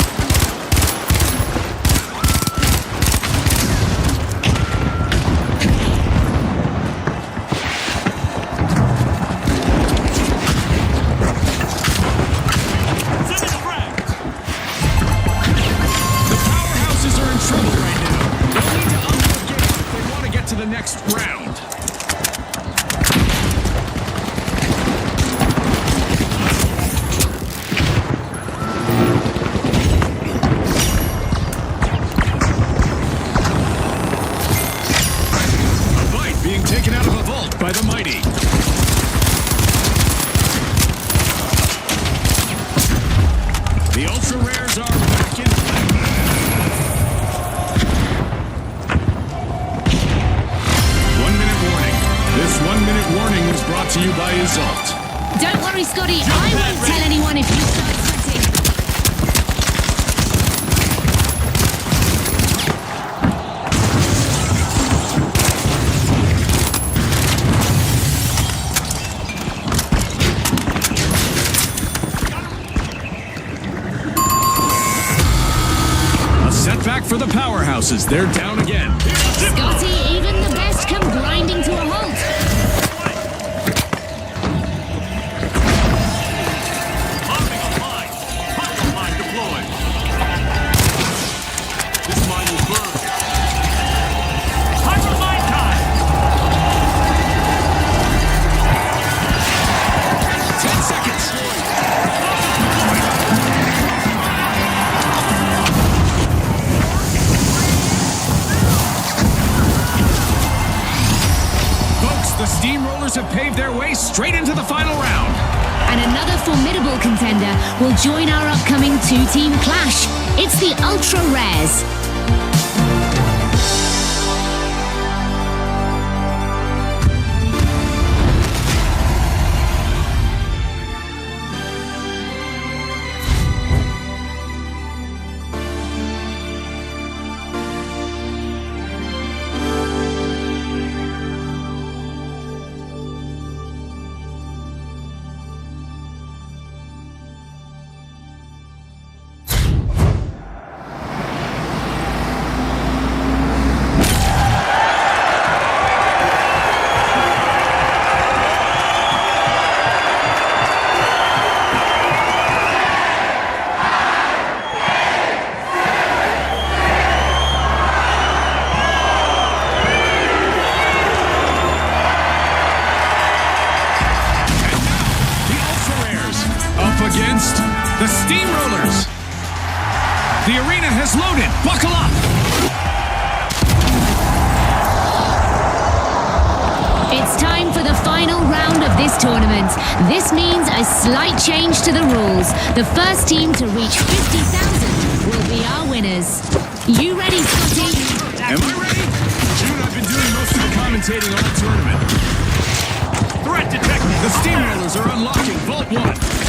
Sending the frag. The powerhouses are in trouble right now. They'll need to up their game if they want to get to the next round. A bite being taken out of a vault by the mighty. The ultra rares are back in play. 1 minute warning. This 1 minute warning was brought to you by Isolt. Don't worry, Scotty. I won't tell anyone if you start sweating. A setback for the powerhouses. They're down again. Scotty, even the best come grinding to a halt. Arming a mine. Pyro mine deployed. This mine will burn. Pyro mine time. 10 seconds. Folks, the steamrollers have paved their way straight into the final round. And another formidable contender will join our upcoming two-team clash. It's the Ultra Rares. Against the steamrollers. The arena has loaded. Buckle up. It's time for the final round of this tournament. This means a slight change to the rules. The first team to reach 50,000 will be our winners. You ready, Scotty? Am I ready? June, I've been doing most of the commentating all tournament. Threat detected. The steamrollers are unlocking Vault 1.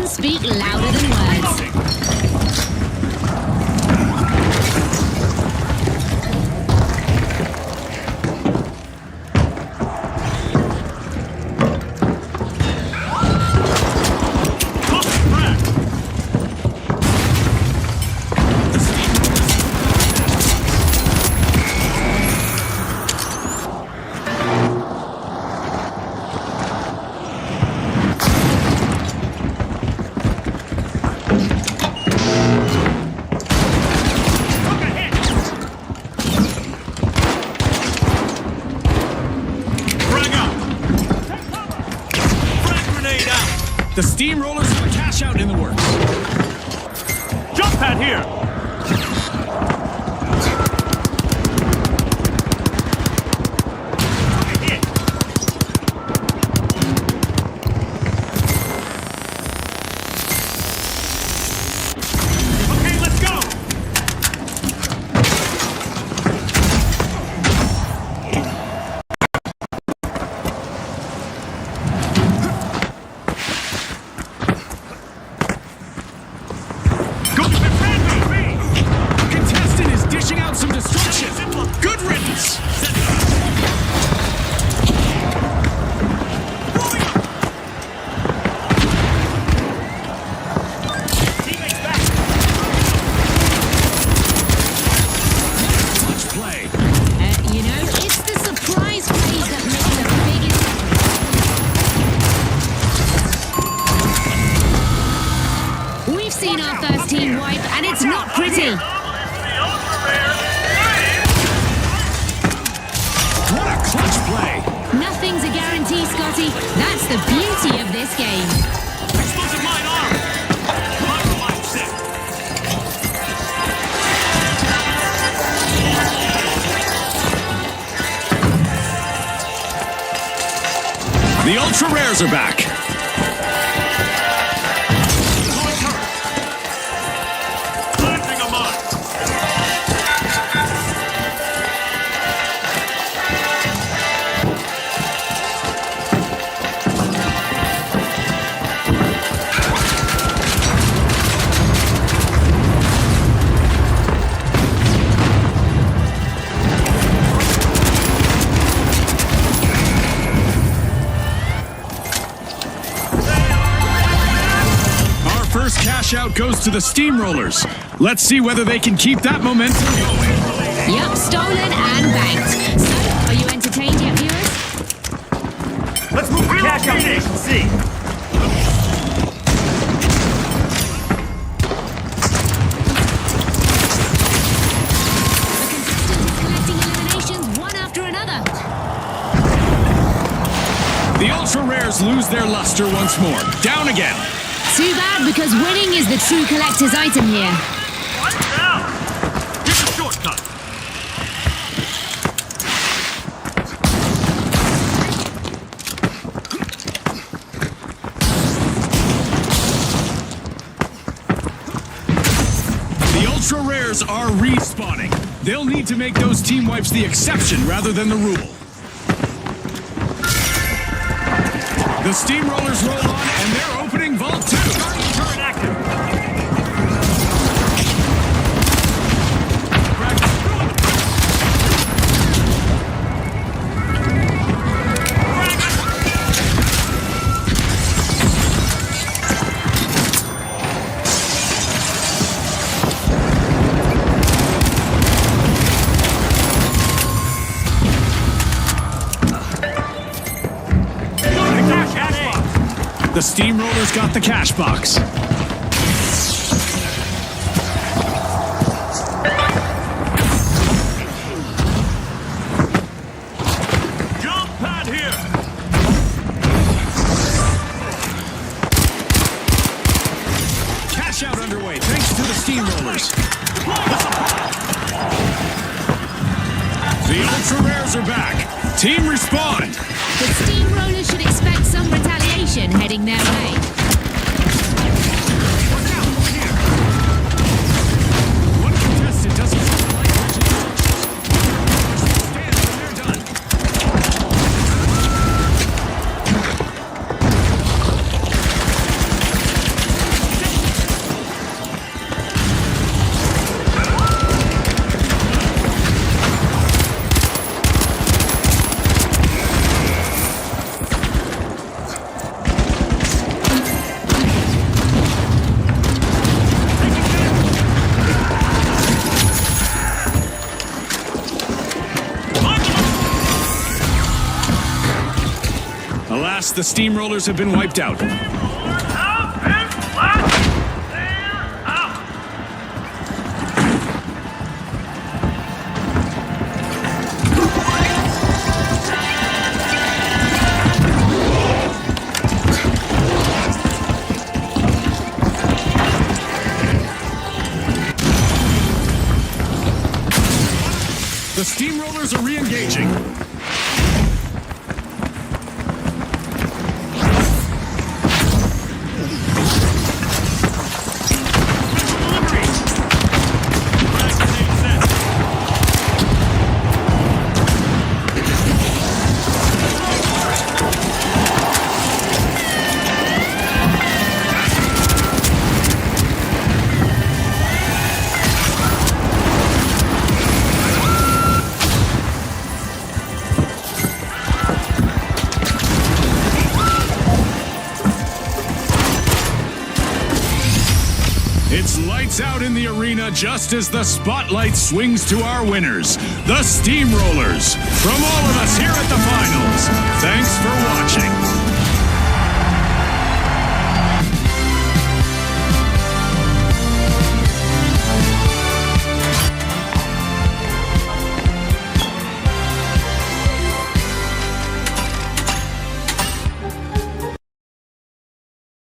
Speak louder than words. The steamrollers have a cash out in the works. Jump pad here. it's not pretty. What a clutch play! Nothing's a guarantee, Scotty. That's the beauty of this game. Explosive mine armed. Mine set. The ultra rares are back. Planting a mine. Our first cash out goes to the Steamrollers. Let's see whether they can keep that momentum going. Yup, stolen and banked. So, are you entertained yet, viewers? Let's move the cash out station C. Collecting eliminations one after another. The ultra rares lose their luster once more. Down again. Too bad, because winning is the true collector's item here. Here's a shortcut. The ultra rares are respawning. They'll need to make those team wipes the exception rather than the rule. The Steamrollers roll on, and they're opening Vault 2. Turret active. The Steamrollers got the cash box. Jump pad here. Cash out underway thanks to the Steamrollers. The ultra rares are back. Team respond. The Steamrollers should expect some retaliation heading their way. One contestant doesn't like stand when they're done. Alas, the Steamrollers have been wiped out. The Steamrollers are re-engaging. It's lights out in the arena just as the spotlight swings to our winners, the Steamrollers. From all